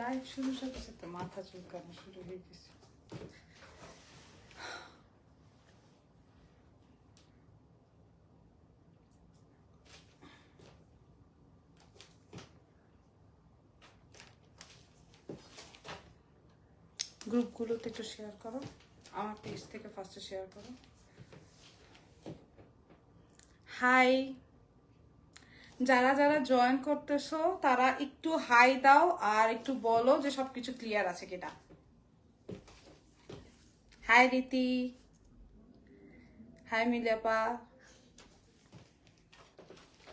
Live শুরুর সাথে সাথে মাথা চুলকানো শুরু হয়ে গেছে। গ্রুপগুলোতে একটু শেয়ার করো, আমার পেজ থেকে ফার্স্টে শেয়ার করো। হাই, যারা যারা জয়েন করতেছো তারা একটু হাই দাও আর একটু বলো যে সবকিছু ক্লিয়ার আছে কিনা। হাই রীতি, হাই মিলিয়াপা,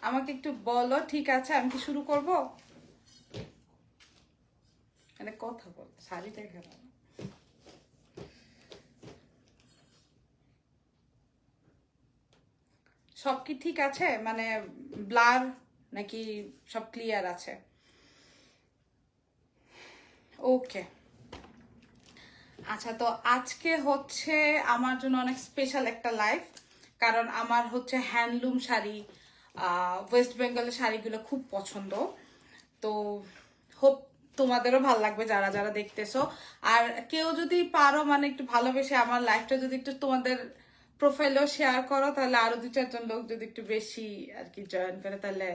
আমাকে একটু বলো ঠিক আছে, আমি কি শুরু করব? মানে কথা বল, শাড়ি দেখে না। সব কি ঠিক আছে, মানে ব্লার নাকি সব ক্লিয়ার আছে? ওকে, আচ্ছা। তো আজকে হচ্ছে আমার জন্য অনেক স্পেশাল একটা লাইফ, কারণ আমার হচ্ছে হ্যান্ডলুম শাড়ি, ওয়েস্ট বেঙ্গলের শাড়িগুলো খুব পছন্দ। তো হোপ তোমাদেরও ভালো লাগবে যারা যারা দেখতেছো। আর কেউ যদি পারো মানে একটু ভালোবেসে আমার লাইফটা যদি একটু তোমাদের প্রোফাইলেও শেয়ার করো, তাহলে আরো 2-4 জন লোক যদি একটু বেশি আর কি জয়েন করে, তাহলে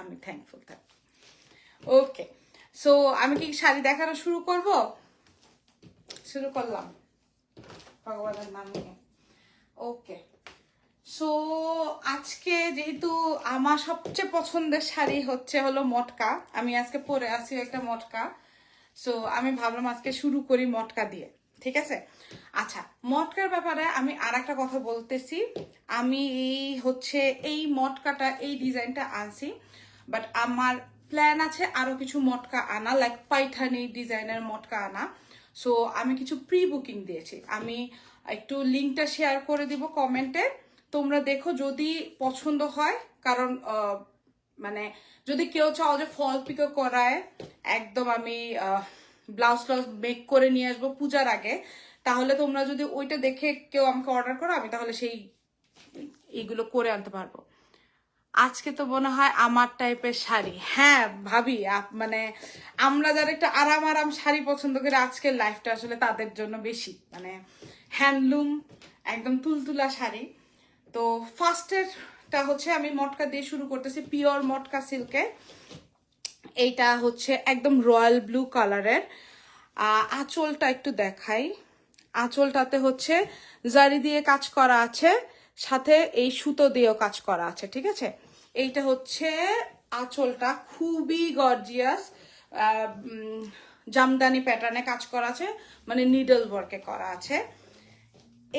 আমি থ্যাঙ্কফুল থাকবো। ওকে, সো আমি কি শাড়ি দেখানো শুরু করব? শুরু করলাম ভগবানের নাম নিয়ে। ওকে, সো আজকে যেহেতু আমার সবচেয়ে পছন্দের শাড়ি হলো মটকা, আমি আজকে পরে আছি একটা মটকা। সো আমি ভাবলাম আজকে শুরু করি মটকা দিয়ে, ঠিক আছে? আচ্ছা, মটকার ব্যাপারে আমি আর একটা কথা বলতেছি। আমি এই মটকাটা, এই ডিজাইনটা আনছি, বাট আমার প্ল্যান আছে আরো কিছু মটকা আনা, লাইক পাইথানি ডিজাইনের মটকা আনা। সো আমি কিছু প্রি বুকিং দিয়েছি, আমি একটু লিঙ্কটা শেয়ার করে দিব কমেন্টে। তোমরা দেখো যদি পছন্দ হয়, কারণ মানে যদি কেউ চাও যে ফল পিকো করায় একদম আমি ব্লাউজ টাউজ মেক করে নিয়ে আসবো পূজার আগে, তাহলে তোমরা যদি ওইটা দেখে কেউ আমাকে অর্ডার করো, আমি তাহলে সেই এইগুলো করে আনতে পারবো। আজকে তো মনে হয় আমার টাইপের শাড়ি, হ্যাঁ ভাবি, মানে আমরা যারা একটু আরাম আরাম শাড়ি পছন্দ করি, আজকের লাইফটা আসলে তাদের জন্য বেশি, মানে হ্যান্ডলুম একদম তুলতুলা শাড়ি। তো ফার্স্টেরটা হচ্ছে আমি মটকা দিয়ে শুরু করতেছি, পিওর মটকা সিল্কে। এইটা হচ্ছে একদম রয়্যাল ব্লু কালারের। আঁচলটা একটু দেখাই, আঁচলটাতে হচ্ছে জারি দিয়ে কাজ করা আছে, সাথে এই সুতো দিয়েও কাজ করা আছে, ঠিক আছে? এইটা হচ্ছে আঁচলটা, খুবই গর্জিয়াস, জামদানি প্যাটার্নে কাজ করা আছে, মানে নিডল ওয়ার্কে করা আছে।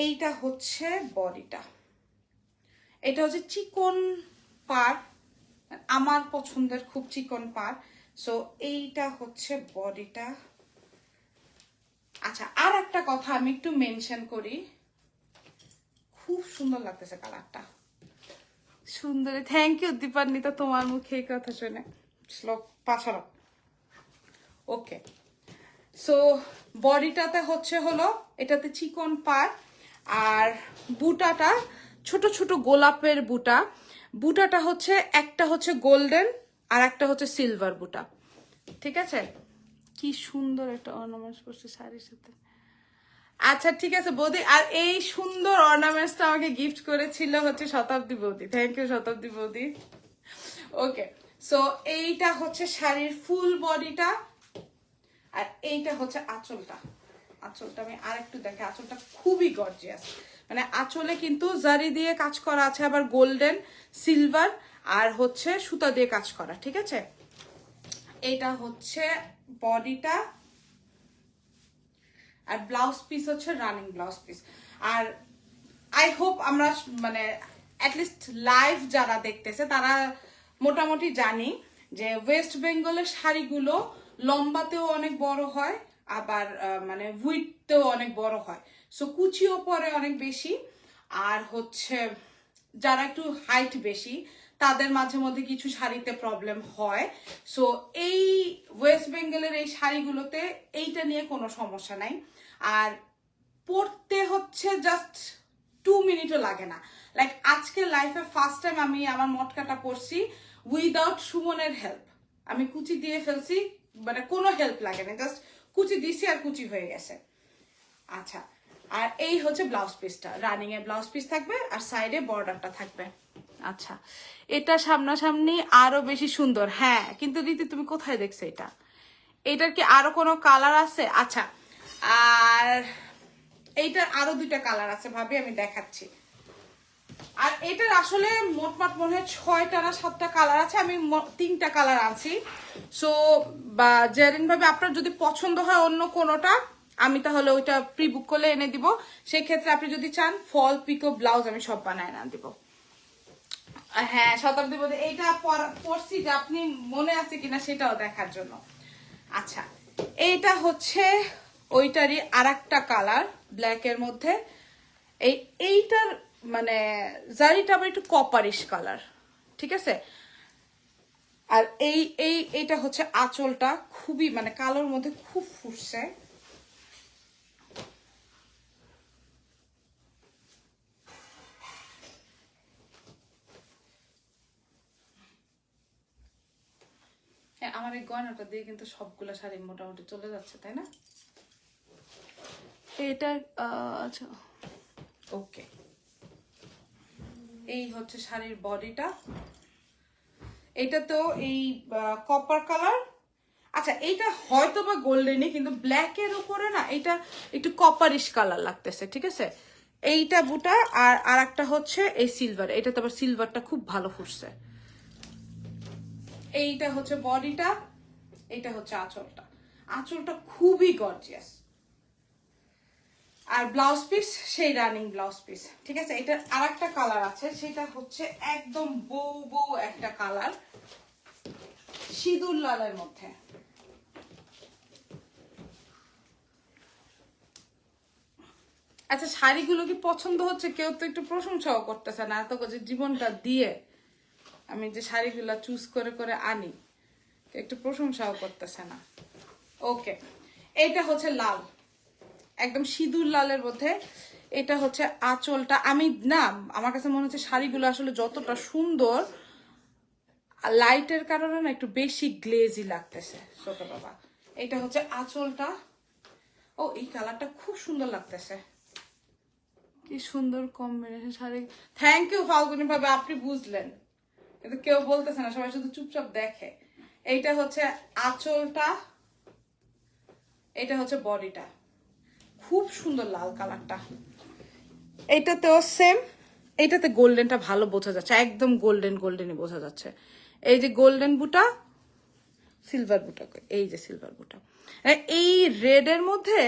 এইটা হচ্ছে বডিটা, এটা হচ্ছে চিকন পার, আমার পছন্দের খুব চিকন পার। সো এইটা হচ্ছে বডিটা। আচ্ছা, আর একটা কথা আমি একটু মেনশন করি, খুব সুন্দর লাগতেছে কালারটা, সুন্দরী। থ্যাংক ইউ দীপান্বিতা, তোমার মুখে এই কথা শুনে শ্লোক পাছাড়ো। ওকে, সো বডিটাতে হলো এটাতে চিকন পার, আর বুটাটা ছোট ছোট গোলাপের বুটা। বুটাটা হচ্ছে একটা হচ্ছে গোল্ডেন আর একটা হচ্ছে সিলভার বুটা, ঠিক আছে? কি সুন্দর একটা অর্নামেন্টস করছে শাড়ির সাথে। আচ্ছা ঠিক আছে বৌদি, আর এই সুন্দর অর্নামেন্টসটা আমাকে গিফট করেছিল হচ্ছে শতাব্দী বৌদি, থ্যাংক ইউ শতাব্দী বৌদি। ওকে, সো এইটা হচ্ছে শাড়ির ফুল বডিটা, আর এইটা হচ্ছে আঁচলটা। আঁচলটা আমি আর একটু দেখে, আঁচলটা খুবই গর্জিয়াস, মানে আঁচলে কিন্তু জারি দিয়ে কাজ করা আছে, আবার গোল্ডেন, সিলভার আর হচ্ছে সুতা দিয়ে কাজ করা, ঠিক আছে? এইটা হচ্ছে বডিটা, আর ব্লাউজ পিস হচ্ছে রানিং ব্লাউজ পিস। আর আই হোপ আমরা মানে অ্যাটলিস্ট লাইভ যারা দেখতেছে তারা মোটামুটি জানি যে ওয়েস্ট বেঙ্গলের শাড়িগুলো লম্বাতেও অনেক বড় হয়, আবার মানে উইথতেও অনেক বড় হয়, সো কুচিও পরে অনেক বেশি। আর হচ্ছে যারা একটু হাইট বেশি তাদের মাঝে মধ্যে কিছু শাড়িতে প্রবলেম হয়। সো এই ওয়েস্ট বেঙ্গলের এই শাড়িগুলোতে এইটা নিয়ে কোনো সমস্যা নাই, আর পড়তে হচ্ছে জাস্ট 2 মিনিটও লাগে না। লাইক আজকে লাইফে ফার্স্ট টাইম আমি আমার মটকাটা পরছি উইদাউট সুমনের হেল্প, আমি কুচি দিয়ে ফেলছি, মানে কোনো হেল্প লাগে না, জাস্ট কুচি দিছি আর কুচি হয়ে গেছে। আচ্ছা, আর এই হচ্ছে ব্লাউজ পিসটা, রানিং এর ব্লাউজ পিস থাকবে আর সাইডে বর্ডারটা থাকবে। আচ্ছা, এটা সামনাসামনি আরো বেশি সুন্দর। হ্যাঁ, কিন্তু রীতি তুমি কোথায় দেখছো এটা? এটার কি আরো কোনো কালার আছে? আচ্ছা, আর এইটার আরো 2টা কালার আছে ভাবি, আমি দেখাচ্ছি। আর এটার আসলে মোটমাট মনে হয় 6টা না 7টা কালার আছে, আমি 3টা কালার আনছি। সো বা জেরিন ভাবে আপনার যদি পছন্দ হয় অন্য কোনোটা, আমি তাহলে ওইটা প্রি বুক করলে এনে দিব। সেই ক্ষেত্রে আপনি যদি চান ফল পিকো ব্লাউজ আমি সব বানায় না দিব। হ্যাঁ, শতাব্দী বলতে এইটা পড়ছি যে আপনি মনে আছে কিনা সেটাও দেখার জন্য। আচ্ছা, এইটা হচ্ছে ওইটারই আর একটা কালার ব্ল্যাকের মধ্যে। এইটার মানে জারিটা আবার একটু কপারিশ কালার, ঠিক আছে। আর এইটা হচ্ছে আঁচলটা, খুবই মানে কালোর মধ্যে খুব ফুটছে। হ্যাঁ, আমার এই গয়নাটা দিয়ে কিন্তু সবগুলা শাড়ি মোটামুটি চলে যাচ্ছে, তাই না? এটা আচ্ছা, ওকে। এই হচ্ছে শাড়ির বডিটা। এটা তো এই কপার কালার। আচ্ছা, এইটা হয়তো বা গোল্ডেনই, কিন্তু ব্ল্যাকের উপরে না এটা একটু কপারিশ কালার লাগতেছে, ঠিক আছে। এইটা বুটা আর একটা হচ্ছে এই সিলভার, এটা তো আবার সিলভারটা খুব ভালো ফুটছে। এইটা হচ্ছে বডিটা, এইটা হচ্ছে আঁচলটা। আঁচলটা খুবই গর্জিয়াস। আর ব্লাউজ পিস সেই রানিং ব্লাউজ পিস, ঠিক আছে। এটার আর একটা কালার আছে, সেটা হচ্ছে একদম বউ বউ একটা কালার, সিঁদুর লালের মধ্যে। আচ্ছা, শাড়িগুলো কি পছন্দ হচ্ছে? কেউ তো একটু প্রশংসাও করতেছে না, এত যে জীবনটা দিয়ে আমি যে শাড়িগুলো চুজ করে করে আনি, একটু প্রশংসাও করতেছে না। ওকে, এইটা হচ্ছে লাল, একদম সিঁদুর লালের মধ্যে। এটা হচ্ছে আঁচলটা। আমি না, আমার কাছে মনে হচ্ছে শাড়িগুলো আসলে যতটা সুন্দর, লাইটের কারণে না একটু বেশি গ্লেজি লাগতেছে ছোট বাবা। এটা হচ্ছে আঁচলটা। ও, এই কালারটা খুব সুন্দর লাগতেছে, কি সুন্দর combination sari. Thank you Falguni ভাবে, আপনি বুঝলেন, কিন্তু কেউ বলতেছে না, সবাই শুধু চুপচাপ দেখে। এইটা হচ্ছে আঁচলটা, এটা হচ্ছে বডিটা, খুব সুন্দর লাল কালারটা। এইটাতেও সেম, এইটাতে গোল্ডেনটা ভালো বোঝা যাচ্ছে, একদম গোল্ডেনই বোঝা যাচ্ছে। এই যে গোল্ডেন বুটা, সিলভার বুটা, এই যে সিলভার বুটা। এই রেড এর মধ্যে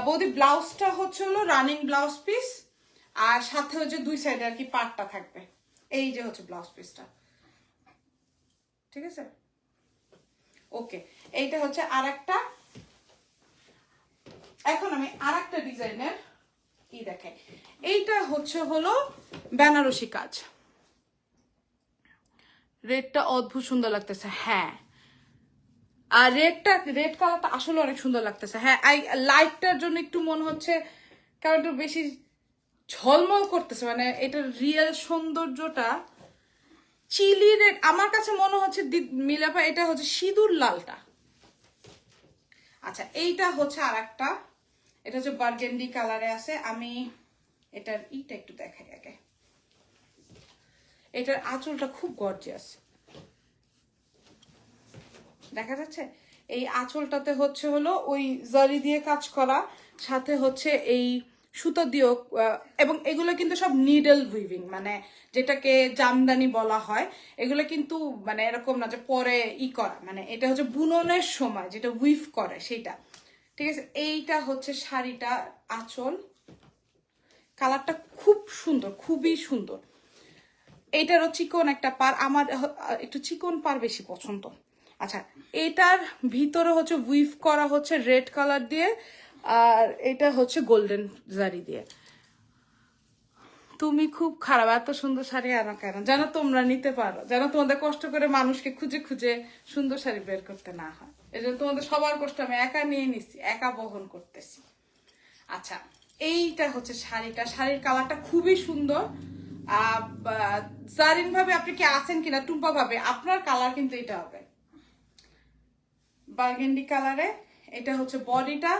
বৌদি ব্লাউজটা হচ্ছে হলো রানিং ব্লাউজ পিস, আর সাথে হচ্ছে 2 সাইডে আর কি পাটটা থাকবে। এই যে হচ্ছে ব্লাউজ পিসটা, ঠিক আছে। ওকে, এইটা হচ্ছে আর একটা। এখন আমি আর একটা ডিজাইনের কি দেখাই। এইটা হচ্ছে হলো বেনারসি কাজ, রেডটা অদ্ভুত সুন্দর লাগতেছে। হ্যাঁ, আর রেড কালারটা আসলে অনেক সুন্দর লাগতেছে। হ্যাঁ, লাইটটার জন্য একটু মনে হচ্ছে কারণ একটু বেশি ঝলমল করতেছে, মানে এটার রিয়েল সৌন্দর্যটা চিলি রেড আমার কাছে মনে হচ্ছে। মিলাপা, এটা হচ্ছে সিঁদুর লালটা। আচ্ছা, এইটা হচ্ছে আর একটা, এটা হচ্ছে বার্গেন্ডি কালারে আছে। আমি এটার ইটা একটু দেখাই আগে। এটার আঁচলটা খুব গর্জিয়াস, দেখা যাচ্ছে। এই আঁচলটাতে হচ্ছে হলো ওই জারি দিয়ে কাজ করা, সাথে হচ্ছে এই সুতো দিয়েও, এবং এগুলো কিন্তু সব নিডল উইভিং, মানে যেটাকে জামদানি বলা হয়। এগুলো কিন্তু মানে এরকম না যে পরে করা, মানে এটা হচ্ছে বুননের সময় যেটা উইভ করে সেটা, ঠিক আছে। এইটা হচ্ছে শাড়িটা আঁচল, কালারটা খুব সুন্দর, খুবই সুন্দর। এইটারও চিকন একটা পার, আমার একটু চিকন পার বেশি পছন্দ। আচ্ছা, এটার ভিতরে হচ্ছে উইভ করা হচ্ছে রেড কালার দিয়ে, আর এটা হচ্ছে গোল্ডেন জারি দিয়ে। তুমি খুব খারাপ, এত সুন্দর শাড়ি আনো কেন? যেন তোমরা নিতে পারো, যেন তোমাদের কষ্ট করে মানুষকে খুঁজে খুঁজে সুন্দর শাড়ি বের করতে না হয়। এই জন্য তোমাদের সবার কষ্ট আমি একা নিয়ে নিচ্ছি, একা বহন করতেছি। আচ্ছা, এইটা হচ্ছে শাড়িটা, শাড়ির কালারটা খুবই সুন্দর। জারিন ভাবে আপনি কি আছেন কিনা, টুম্পা ভাবে আপনার কালার কিন্তু এটা হবে। বার্গেন্ডি কালারে। এটা হচ্ছে বডিটা,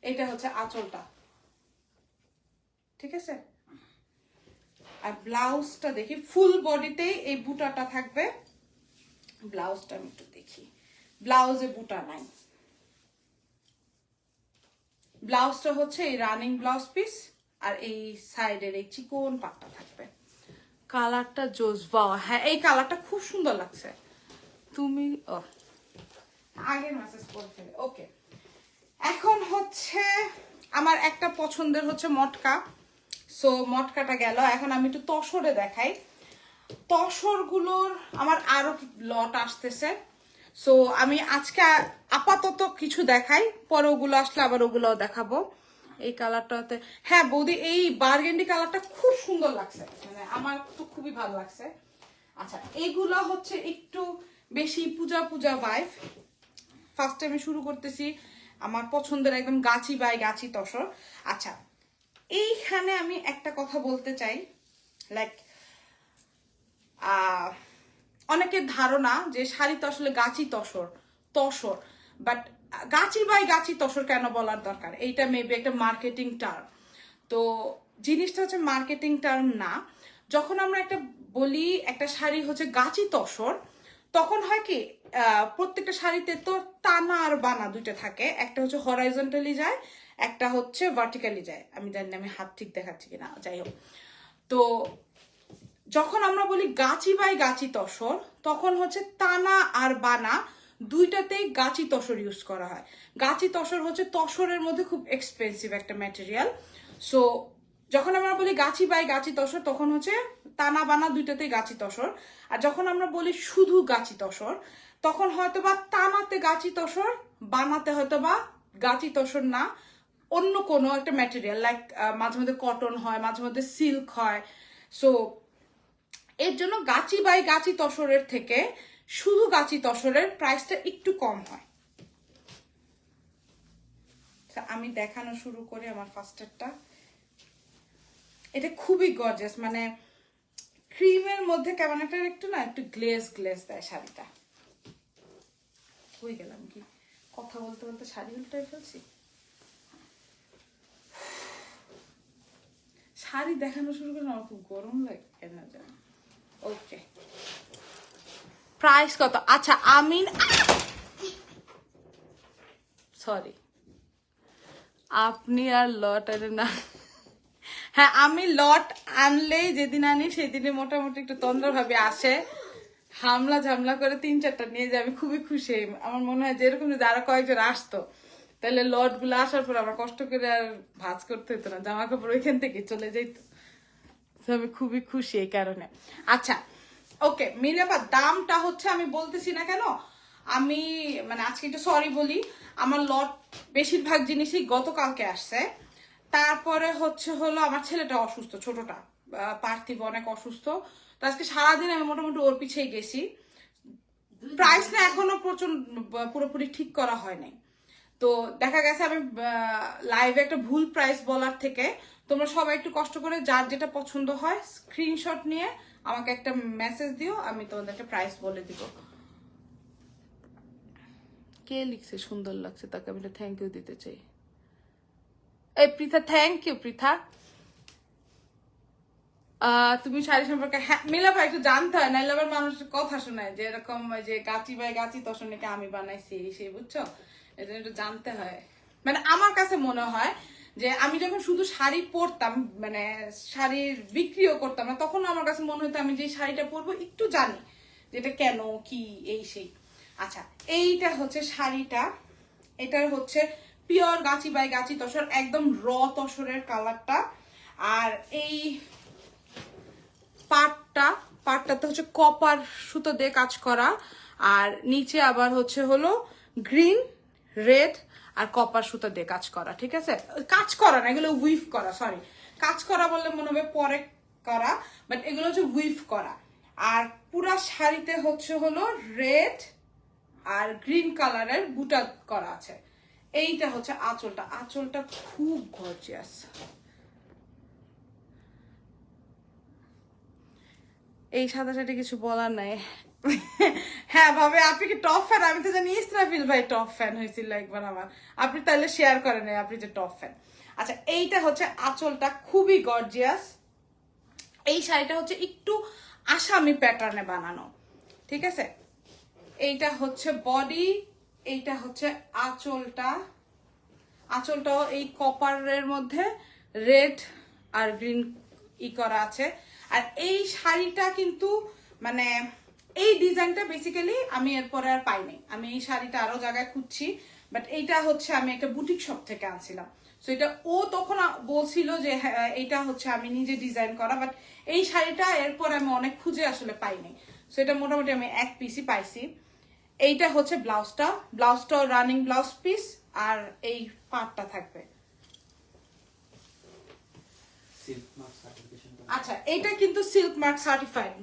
এটা হচ্ছে আঁচলটা, ঠিক আছে। আর ব্লাউজটা দেখি, ফুল বডিতেই এই বুটাটা থাকবে। ব্লাউজটা আমি একটু দেখি, ব্লাউজে বুটা নাই। ব্লাউজটা হচ্ছে এই রানিং ব্লাউজ পিস, আর এই সাইডের এই চিকন পাটটা থাকবে। কালারটা জোস, বাহ, হ্যাঁ এই কালারটা খুব সুন্দর লাগছে। তুমি আগের মেসেজ করে ফেলে। ওকে, এখন হচ্ছে আমার একটা পছন্দের হচ্ছে মটকা। সো মটকাটা গেল, এখন আমি একটু তসরে দেখাই। তসরগুলোর আমার আরো লট আসতেছে। সো আমি আজকে আপাতত কিছু দেখাই, পরে ওগুলো আসলে আবার ওগুলোও দেখাবো। এই কালারটাতে, হ্যাঁ বৌদি এই বার্গেন্ডি কালারটা খুব সুন্দর লাগছে, মানে আমার তো খুবই ভালো লাগছে। আচ্ছা, এইগুলো হচ্ছে একটু বেশি পূজা পূজা ভাইব। ফার্স্টে আমি শুরু করতেছি আমার পছন্দের একদম গাছি বাই গাছি তসর। আচ্ছা, এইখানে আমি একটা কথা বলতে চাই, লাইক অনেকের ধারণা যে শাড়ি তো আসলে গাছি tussar tussar, but Gachhi by গাছি তসর কেন বলার দরকার? এইটা মেবি একটা মার্কেটিং টার্ম। তো জিনিসটা হচ্ছে মার্কেটিং টার্ম না। যখন আমরা একটা বলি একটা শাড়ি হচ্ছে গাছি তসর, তখন হয় কি প্রত্যেকটা শাড়িতে তো টানা আর বানা দুইটা থাকে, একটা হচ্ছে হরাইজন্টালি যায়, একটা হচ্ছে ভার্টিক্যালি যায়। আমি জানি না আমি হাত ঠিক দেখাচ্ছি কিনা, যাই হোক। তো যখন আমরা বলি গাছি বাই গাছি তসর, তখন হচ্ছে টানা আর বানা দুইটাতেই গাছি তসর ইউজ করা হয়। গাছি তসর হচ্ছে তসরের মধ্যে খুব এক্সপেন্সিভ একটা ম্যাটেরিয়াল। সো যখন আমরা বলি গাছি বাই গাছি তসর, তখন হচ্ছে টানা বানা দুইটাতেই গাছি তসর। আর যখন আমরা বলি শুধু গাছি তসর, তখন হয়তো বা টানাতে গাছি তসর, বানাতে হয়তো বা গাছি তসর না, অন্য কোনো একটা ম্যাটেরিয়াল, লাইক মাঝে মধ্যে কটন হয়, মাঝে মধ্যে সিল্ক হয়। সো এর জন্য গাছি বাই গাছি তসরের থেকে শুধু গাছি তসরের প্রাইসটা একটু কম হয়। আমি দেখানো শুরু করি আমার ফার্স্টেরটা। এটা খুবই গর্জিয়াস, মানে ক্রিমের মধ্যে কেমন একটা একটু না একটু গ্লেজ গ্লেজ দেয় শাড়িটা। হয়ে গেলাম কি কথা বলতে বলতে শাড়ি উল্টাই ফেলছি। শাড়ি দেখানো শুরু করলে আমার খুব গরম লাগে কেন জানো। ওকে, প্রাইস কত? আচ্ছা আমি সরি, আপনি আর লট আনে না। হ্যাঁ, আমি লট আনলেই যেদিন আনি সেদিনে মোটামুটি একটু তন্দ্রভাবে আসে, হামলা ঝামলা করে 3-4টা নিয়ে যায়। আমি খুবই খুশি। আমার মনে হয় যে এরকম যদি আরো কয়েকজন আসতো, তাহলে লট গুলো আসার পর আমার কষ্ট করে আর ভাঁজ করতে হতো না, জামা কাপড় ওইখান থেকে চলে যেত। আমি খুবই খুশি এই কারণে। আচ্ছা ওকে মিনাপা, দামটা হচ্ছে আমি বলতেছি না কেন, আমি মানে আজকে একটু সরি বলি, আমার লট বেশিরভাগ জিনিসই গতকালকে আসছে। তারপরে হচ্ছে হলো আমার ছেলেটা অসুস্থ, ছোটটা পার্থিব অনেক অসুস্থ, তো আজকে সারাদিন আমি মোটামুটি ওর পিছিয়ে গেছি। প্রাইস না এখনো প্রচন্ড পুরোপুরি ঠিক করা হয় নাই। তো দেখা গেছে আমি লাইভে একটা ভুল প্রাইস বলার থেকে তোমরা সবাই একটু কষ্ট করে যার যেটা পছন্দ হয় স্ক্রিনশট নিয়ে আমাকে একটা মেসেজ দিও, আমি তোমাদেরকে প্রাইস বলে দিব। কে লিখছে সুন্দর লাগছে তাকে আমি থ্যাংক ইউ দিতে চাই। এই পৃথা, থ্যাংক ইউ পৃথা। তুমি শাড়ি সম্পর্কে হ্যাঁ মিলা ভাই একটু জানতে হয়, নাইলে আবার মানুষের কথা শোনায় যে এরকম যে গাছি বাই গাছি তখন নাকি আমি বানাইছি সেই, বুঝছো? এটা একটু জানতে হয়। মানে আমার কাছে মনে হয় যে আমি যখন শুধু শাড়ি পরতাম, মানে শাড়ির বিক্রিও করতাম না, তখন আমার কাছে মনে হতো আমি যে শাড়িটা পরবো একটু জানি যেটা কেন কি এই সেই। আচ্ছা, এইটা হচ্ছে শাড়িটা, এটার হচ্ছে পিওর গাছি বাই গাছি তসর, একদম র তসরের কালারটা। আর এই পাটটাতে হচ্ছে কপার সুতো দিয়ে কাজ করা, আর নিচে আবার হচ্ছে হলো গ্রিন রেড আর কপার সুতো দিয়ে কাজ করা, ঠিক আছে? কাজ করা না, এগুলো উইভ করা, সরি কাজ করা বললে মনে হবে পরে করা, বাট এগুলো হচ্ছে উইভ করা। আর পুরা শাড়িতে হচ্ছে হলো রেড আর গ্রিন কালারের বুটা করা আছে। এইটা হচ্ছে আঁচলটা, আঁচলটা খুব গর্জিয়াস। এই সাদা শাড়ি কিছু বলার নাই, হ্যাঁ ভাবে, আপনি কি টপ ফ্যান? আমি তো জানি ইসরাফিল ভাই টপ ফ্যান হয়েছিল একবার আমার। আপনি তাহলে শেয়ার করেন আপনি যে টপ ফ্যান। আচ্ছা, এইটা হচ্ছে আঁচলটা, খুবই গর্জিয়াস। এই শাড়িটা হচ্ছে একটু আসামি প্যাটার্নে বানানো, ঠিক আছে? এইটা হচ্ছে বডি, এইটা হচ্ছে আঁচলটা। আঁচলটাও এই কপারের মধ্যে রেড আর গ্রিন করা আছে। আর এই শাড়িটা কিন্তু মানে এই ডিজাইনটা বেসিক্যালি আমি এরপরে আর পাইনি। আমি এই শাড়িটা আরো জায়গায় খুঁজছি, বাট এইটা হচ্ছে আমি একটা বুটিক শপ থেকে আনছিলাম। সো এটা ও তখন বলছিল যে হ্যাঁ এইটা হচ্ছে আমি নিজে ডিজাইন করা, বাট এই শাড়িটা এরপর আমি অনেক খুঁজে আসলে পাইনি। সো এটা মোটামুটি আমি এক পিসই পাইছি। এইটা হচ্ছে ব্লাউজটা, ব্লাউজটাও রানিং ব্লাউজ পিস, আর এই পাটটা থাকবে। আচ্ছা, এটা কিন্তু silk mark certified,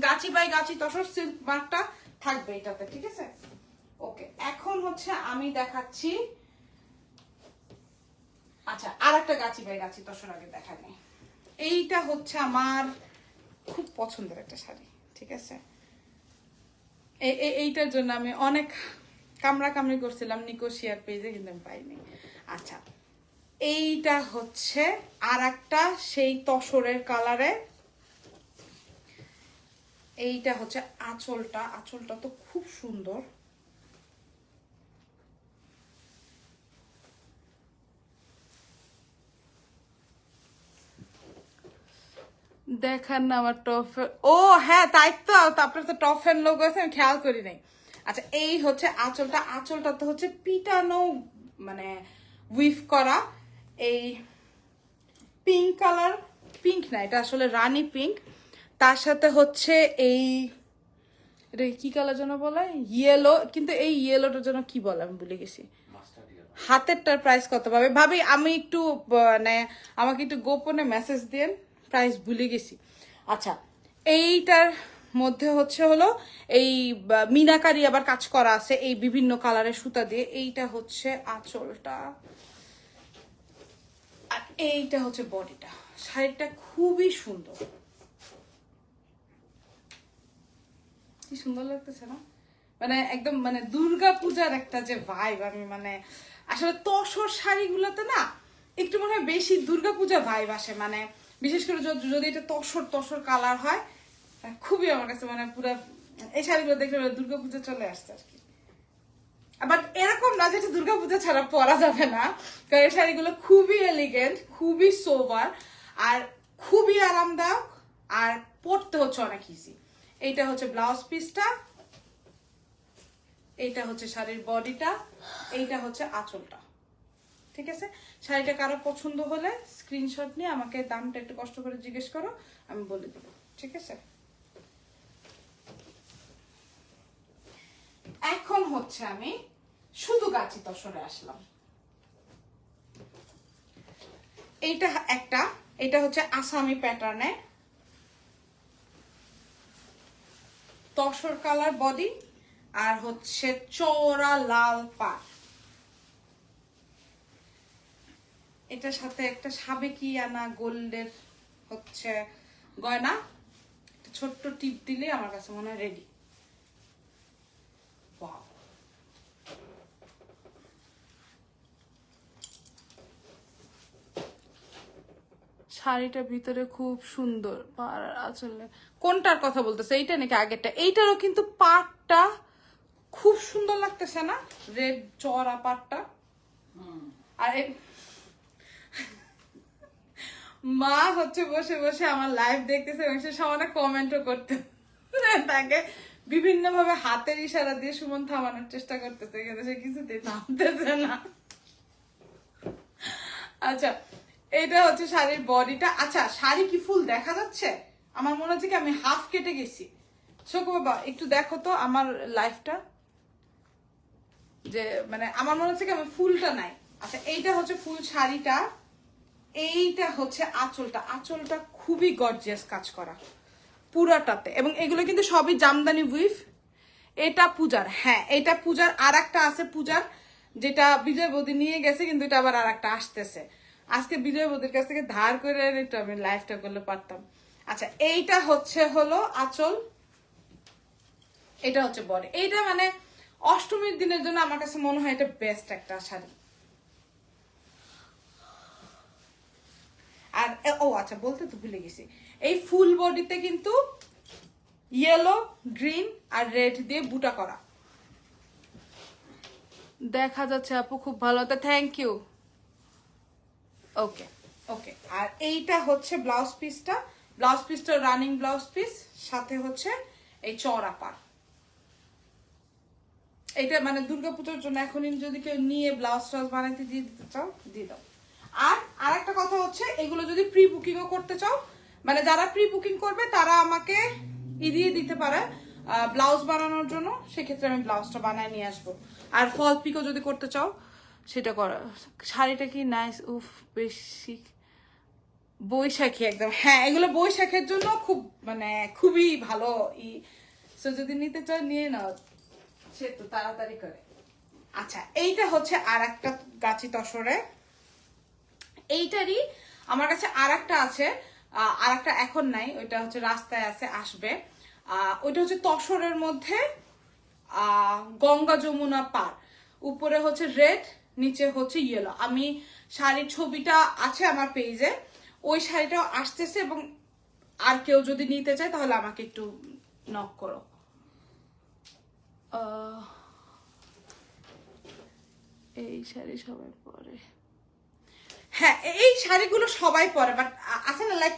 Gachhi by Gachhi tussar silk মার্কটা থাকবে এটাতে, ঠিক আছে? ওকে, এখন হচ্ছে আমি দেখাচ্ছি। আচ্ছা, আর একটা গাছি বাই গাছি তসর আগে দেখাই নেই। এইটা হচ্ছে আমার খুব পছন্দের একটা শাড়ি, ঠিক আছে? এইটার জন্য আমি অনেক কামড়ি করছিলাম নিকোশিয়ার পেজে, কিন্তু আমি পাইনি। আচ্ছা, এইটা হচ্ছে আর একটা সেই তসরের কালারে। এইটা হচ্ছে আঁচলটা, আঁচলটা তো খুব সুন্দর। দেখেন না আমার টপ, ও হ্যাঁ তাই তো, আপনার তো টপ ফ্যান লোক আছে, আমি খেয়াল করি নাই। আচ্ছা, এই হচ্ছে আঁচলটা, আঁচলটা তো হচ্ছে পিটানো মানে উইভ করা। এই পিঙ্ক কালার, পিঙ্ক না এটা আসলে রানী পিঙ্ক, তার সাথে হচ্ছে এই এটা কি কালার যেন বলে, ইয়েলো, কিন্তু এই ইয়েলোটার জন্য কি বলে আমি ভুলে গেছি। হাতেরটার প্রাইস কত পাবে ভাবি? আমি একটু মানে আমাকে একটু গোপনে মেসেজ দেন, প্রাইস ভুলে গেছি। আচ্ছা, এইটার মধ্যে হচ্ছে হলো এই মিনাকারি আবার কাজ করা আছে এই বিভিন্ন কালারের সুতা দিয়ে। এইটা হচ্ছে আঁচলটা, আর এইটা হচ্ছে বডিটা। শাড়িটা খুবই সুন্দর, কি সুন্দর লাগতেছে না? মানে একদম মানে দুর্গা পূজার একটা যে ভাইব, আমি মানে আসলে তসর শাড়িগুলোতে না একটু মনে হয় বেশি দুর্গা পূজা ভাইব আসে, মানে বিশেষ করে যদি এটা তসর তসর কালার হয়, খুবই আমার কাছে মানে পুরো এই শাড়িগুলো দেখলে দুর্গা পূজা চলে আসছে আর কি। বাট এরকম না যেটা দুর্গাপূজা ছাড়া পরা যাবে না, কারণ এই শাড়িগুলো খুবই এলিগেন্ট, খুবই সোবার, আর খুবই আরামদায়ক, আর পরতে হচ্ছে অনেক ইজি। এইটা হচ্ছে ব্লাউজ পিসটা, এইটা হচ্ছে শাড়ির বডিটা, এইটা হচ্ছে আঁচলটা, ঠিক আছে? শাড়িটা কারো পছন্দ হলে স্ক্রিনশট নিয়ে আমাকে দামটা একটু কষ্ট করে জিজ্ঞেস করো, আমি বলে দেবো, ঠিক আছে? এখন হচ্ছে আমি শুধু গাছি তসরে আসলাম। এইটা একটা, এটা হচ্ছে আসামি প্যাটার্নে তসর কালার বডি, আর হচ্ছে চওড়া লাল পাড়। এটার সাথে একটা সাবেকিয়ানা গোল্ডের হচ্ছে গয়না, একটা ছোট্ট টিপ দিলে আমার কাছে মনে হয় রেডি। ওয়াও, শাড়িটা ভিতরে খুব সুন্দর, আসলে কোনটার কথা বলতেছে, এইটা নাকি আগেরটা? এইটারও কিন্তু পাটটা খুব সুন্দর লাগতেছে না, রেড চওড়া পাটটা। আর মা হচ্ছে বসে বসে আমার লাইভ দেখতেছে এবং সে সমানে কমেন্টও করতে তাকে বিভিন্ন ভাবে হাতের ইশারা দিয়ে সুমন থামানোর চেষ্টা করতেছে, কিন্তু সে কিছুতেই থামতেছে না। আচ্ছা, এটা হচ্ছে শাড়ির বডিটা। আচ্ছা, শাড়ি কি ফুল দেখা যাচ্ছে? আমার মনে হচ্ছে কি আমি হাফ কেটে গেছি। শোকো বাবা একটু দেখো তো আমার লাইফটা, যে মানে আমার মনে হচ্ছে কি আমি ফুলটা নাই। আচ্ছা, এইটা হচ্ছে ফুল শাড়িটা, এইটা হচ্ছে আঁচলটা। আঁচলটা খুবই গর্জিয়াস কাজ করা পুরাটাতে, এবং এগুলো কিন্তু সবই জামদানি উইভ। এটা পূজার, হ্যাঁ এটা পূজার, আর একটা আছে পূজার যেটা বিজয় বৌদি নিয়ে গেছে, কিন্তু এটা আবার আর একটা আসতেছে। আজকে বিজয় বৌদির কাছ থেকে ধার করে একটু আমি লাইফটা করলে পারতাম। আচ্ছা, এইটা হচ্ছে হলো আঁচল, এটা হচ্ছে বডি। এইটা মানে অষ্টমীর দিনের জন্য আমার কাছে মনে হয় এটা বেস্ট একটা শাড়ি। আর ও আচ্ছা, বলতে তো ভুলে গেছি, এই ফুল বডিতে কিন্তু ইয়েলো, গ্রিন আর রেড দিয়ে বুটা করা। দেখা যাচ্ছে আপু, খুব ভালো, তো থ্যাংক ইউ। ওকে ওকে। আর এইটা হচ্ছে ব্লাউজ পিসটা। ব্লাউজ পিসটা রানিং ব্লাউজ পিস, সাথে হচ্ছে এই চওড়া পার। এটা মানে দুর্গাপুজোর জন্য এখনই যদি কেউ নিয়ে ব্লাউজ টাউজ বানাইতে দিয়ে দিতে চাও দিয়ে দাও। আর আরেকটা কথা হচ্ছে, এগুলো যদি প্রি বুকিংও করতে চাও, মানে যারা প্রি বুকিং করবে তারা আমাকে দিয়ে দিতে পারে ব্লাউজ বানানোর জন্য, সেক্ষেত্রে আমি ব্লাউজটা বানায় নিয়ে আসবো। আর ফল পিকও যদি করতে চাও সেটা করা। শাড়িটা কি নাইস, উফ বেশি বৈশাখী একদম। হ্যাঁ, এগুলো বৈশাখের জন্য খুব মানে খুবই ভালো সো যদি নিতে চাও নিয়ে নাও, সে তো তাড়াতাড়ি করে। আচ্ছা, এইটা হচ্ছে আর একটা গাছি তসরে। এইটারই আমার কাছে আর একটা আছে, আর একটা এখন নাই, ওইটা হচ্ছে রাস্তায় আছে, আসবে। ওইটা হচ্ছে তসরের মধ্যে গঙ্গা যমুনা পার, উপরে হচ্ছে রেড, নিচে হচ্ছে ইয়েলো। আমি শাড়ির ছবিটা আছে আমার পেজে, ওই শাড়িটাও আসতেছে, এবং আর কেউ যদি নিতে চায় তাহলে আমাকে একটু নক করো। এই শাড়ি সবাই পরে, হ্যাঁ এই শাড়িগুলো সবাই পরে, বাট আছে না লাইক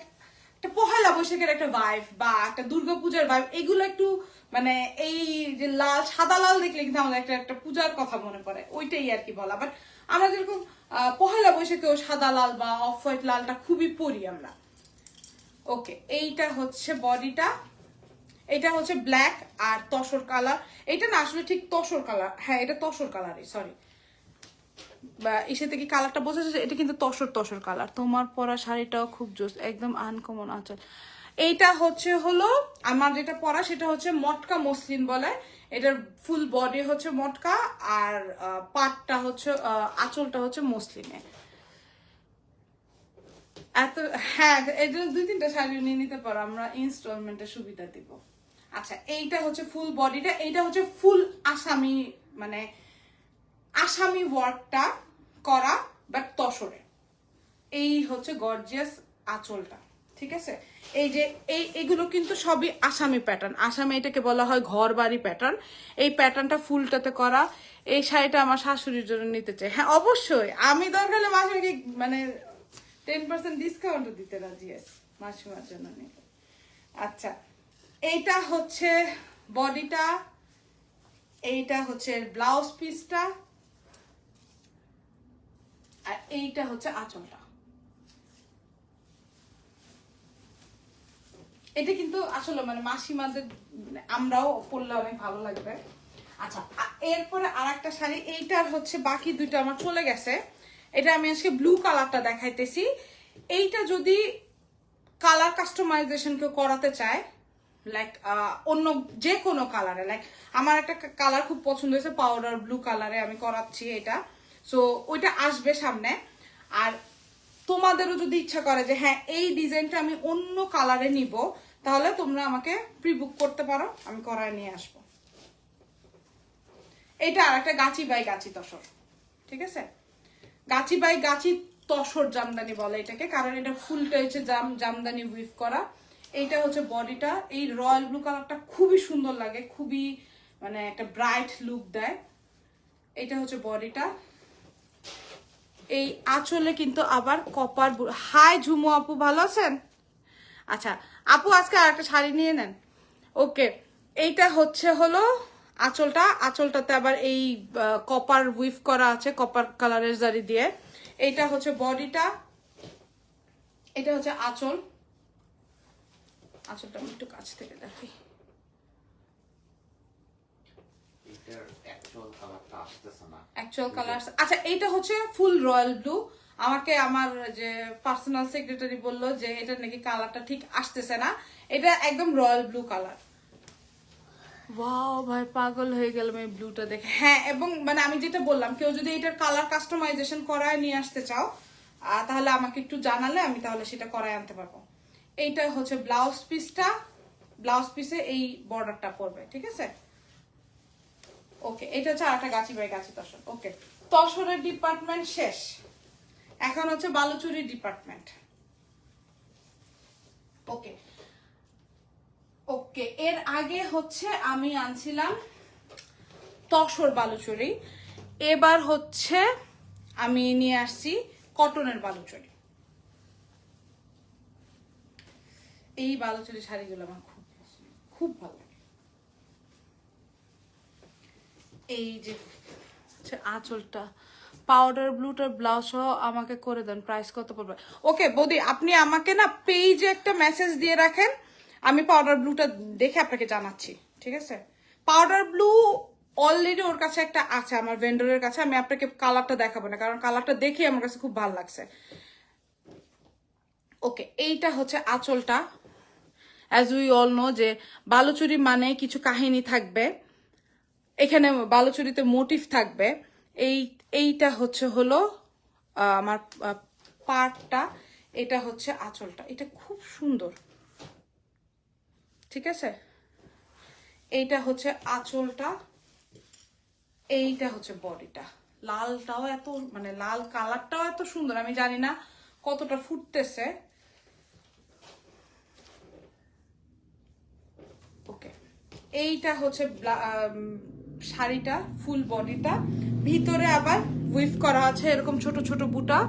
একটা পহেলা বৈশাখের একটা ভাইব বা একটা দুর্গাপূজার ভাইব, এগুলো একটু মানে এই যে লাল সাদা লাল দেখলে কিন্তু আমাদের একটা একটা পূজার কথা মনে পড়ে, ওইটাই আর কি বলা। বাট আমরা যেরকম পহেলা বৈশাখেও সাদা লাল বা অফ হোয়াইট লালটা খুবই পরি আমরা। ওকে, এইটা হচ্ছে বডিটা, এটা হচ্ছে ব্ল্যাক আর তসর কালার। এটা না আসলে ঠিক তসর কালার, হ্যাঁ এটা তসর কালারই, সরি বা ইসে থেকে কালারটা বোঝা যাচ্ছে, এটা কিন্তু তসর কালার। তোমার পরা শাড়িটাও খুব জোস, একদম আনকমন আঁচল। এইটা হচ্ছে হলো আমার যেটা পরা, সেটা হচ্ছে মটকা মসলিন বলে। এটার ফুল বডি হচ্ছে মটকা, আর পাটটা হচ্ছে আঁচলটা হচ্ছে মসলিনে। এত হ্যাঁ, এই জন্য 2-3টা শাড়ি নিয়ে নিতে পারো, আমরা ইনস্টলমেন্টের সুবিধা দিব। আচ্ছা, এইটা হচ্ছে ফুল বডিটা, এইটা হচ্ছে ফুল আসামি, মানে আসামি ওয়ার্কটা করা বাট তসরে। এই হচ্ছে গর্জিয়াস আঁচলটা, ঠিক আছে। এই যে এইগুলো কিন্তু সবই আসামি প্যাটার্ন। আসামি এটাকে বলা হয় ঘর বাড়ি প্যাটার্ন। এই প্যাটার্নটা ফুলটাতে করা। এই শাড়িটা আমার শাশুড়ির জন্য নিতে চাই। হ্যাঁ অবশ্যই, আমি দরকার হলে মাসিমাকে মানে 10% ডিসকাউন্টও দিতে রাজি আছি মাসিমার জন্য নিতে। আচ্ছা, এইটা হচ্ছে বডিটা, এইটা হচ্ছে ব্লাউজ পিসটা, আর এইটা হচ্ছে আঁচলটা। এটা কিন্তু আসলে মানে মাসিমাদের আমরাও পরলে অনেক ভালো লাগবে। আচ্ছা, এরপরে আর একটা শাড়ি, এইটার হচ্ছে বাকি দুইটা আমার চলে গেছে। এটা আমি আজকে ব্লু কালারটা দেখাইতেছি। এইটা যদি কালার কাস্টমাইজেশন কেউ করাতে চায়, লাইক অন্য যে কোনো কালারে, লাইক আমার একটা কালার খুব পছন্দ হয়েছে পাউডার ব্লু কালারে, আমি করাচ্ছি এটা। সো ওইটা আসবে সামনে। আর তোমাদেরও যদি ইচ্ছা করে যে হ্যাঁ এই ডিজাইনটা আমি অন্য কালারে নিব, তাহলে তোমরা আমাকে প্রি বুক করতে পারো, আমি করায় নিয়ে আসবো। এটা আর একটা গাছি বাই গাছি তসর, ঠিক আছে। গাছি বাই গাছি তসর জামদানি বলে এটাকে, কারণ এটা ফুলটা হচ্ছে জামদানি উইভ করা। এইটা হচ্ছে বডিটা। এই রয়্যাল ব্লু কালারটা খুবই সুন্দর লাগে, খুবই মানে একটা ব্রাইট লুক দেয়। এটা হচ্ছে বডিটা। এই আঁচলে কিন্তু আবার কপার। হাই ঝুমু আপু, ভালো আছেন? আচ্ছা আপু, আজকে আর একটা শাড়ি নিয়ে নেন। ওকে, এইটা হচ্ছে হলো আঁচলটা। আঁচলটাতে আবার এই কপার উইভ করা আছে, কপার কালারের জারি দিয়ে। এইটা হচ্ছে বডিটা, এটা হচ্ছে আঁচল। আঁচলটা আমি একটু কাছ থেকে দেখি। অ্যাকচুয়াল কালার, আচ্ছা এইটা হচ্ছে ফুল রয়্যাল ব্লু। আমাকে আমার যে পার্সোনাল সেক্রেটারি বললো যে এটা নাকি কালারটা ঠিক আসতেছে না, এটা একদম রয়্যাল ব্লু কালার। ওয়াও ভাই, পাগল হয়ে গেলাম এই ব্লুটা দেখে। হ্যাঁ, এবং মানে আমি যেটা বললাম, কেউ যদি এটার কালার কাস্টমাইজেশন করায় নিয়ে আসতে চাও, তাহলে আমাকে একটু জানালে আমি তাহলে সেটা করায় আনতে পারবো। এইটা হচ্ছে ব্লাউজ পিসটা। ব্লাউজ পিসে এই বর্ডারটা পড়বে, ঠিক আছে। ওকে, এটা হচ্ছে আরেকটা গাছি by Gachhi tussar. Okay, তসরের department শেষ, এখন হচ্ছে বালুচুরি ডিপার্টমেন্ট। ওকে ওকে, এর আগে হচ্ছে আমি আনছিলাম তসর বালুচুরি, এবার হচ্ছে আমি নিয়ে আসছি কটনের বালুচুরি। এই বালুচুরি শাড়িগুলো আমার খুব খুব ভালো লাগে। এই যে আঁচলটা পাউডার ব্লুটার ব্লাউজ সহ আমাকে করে দেন, প্রাইস কত পড়বে? ওকে বৌদি, আপনি আমাকে না পেজে একটা মেসেজ দিয়ে রাখেন, আমি পাউডার ব্লুটা দেখে আপনাকে জানাচ্ছি, ঠিক আছে? পাউডার ব্লু অলরেডি ওর কাছে একটা আছে, আমার ভেন্ডরের কাছে। আমি আপনাকে কালারটা দেখাবো না, কারণ কালারটা দেখে আমার কাছে খুব ভালো লাগছে। ওকে, এইটা হচ্ছে আঁচলটা। অ্যাজ উই অল নো যে বালুচুরি মানে কিছু কাহিনী থাকবে, এখানে বালুচুরিতে মোটিভ থাকবে। এইটা হচ্ছে হলো আমার পার্টটা, এটা হচ্ছে আঁচলটা, এটা খুব সুন্দর, ঠিক আছে? এইটা হচ্ছে আঁচলটা, এইটা হচ্ছে বডিটা। লালটাও এত, মানে লাল কালারটাও এত সুন্দর, আমি জানি না কতটা ফুটতেছে। ওকে, এইটা হচ্ছে শাড়িটা, ফুল বডিটা, ভিতরে আবার উইভ করা আছে এরকম ছোট ছোট বুটা।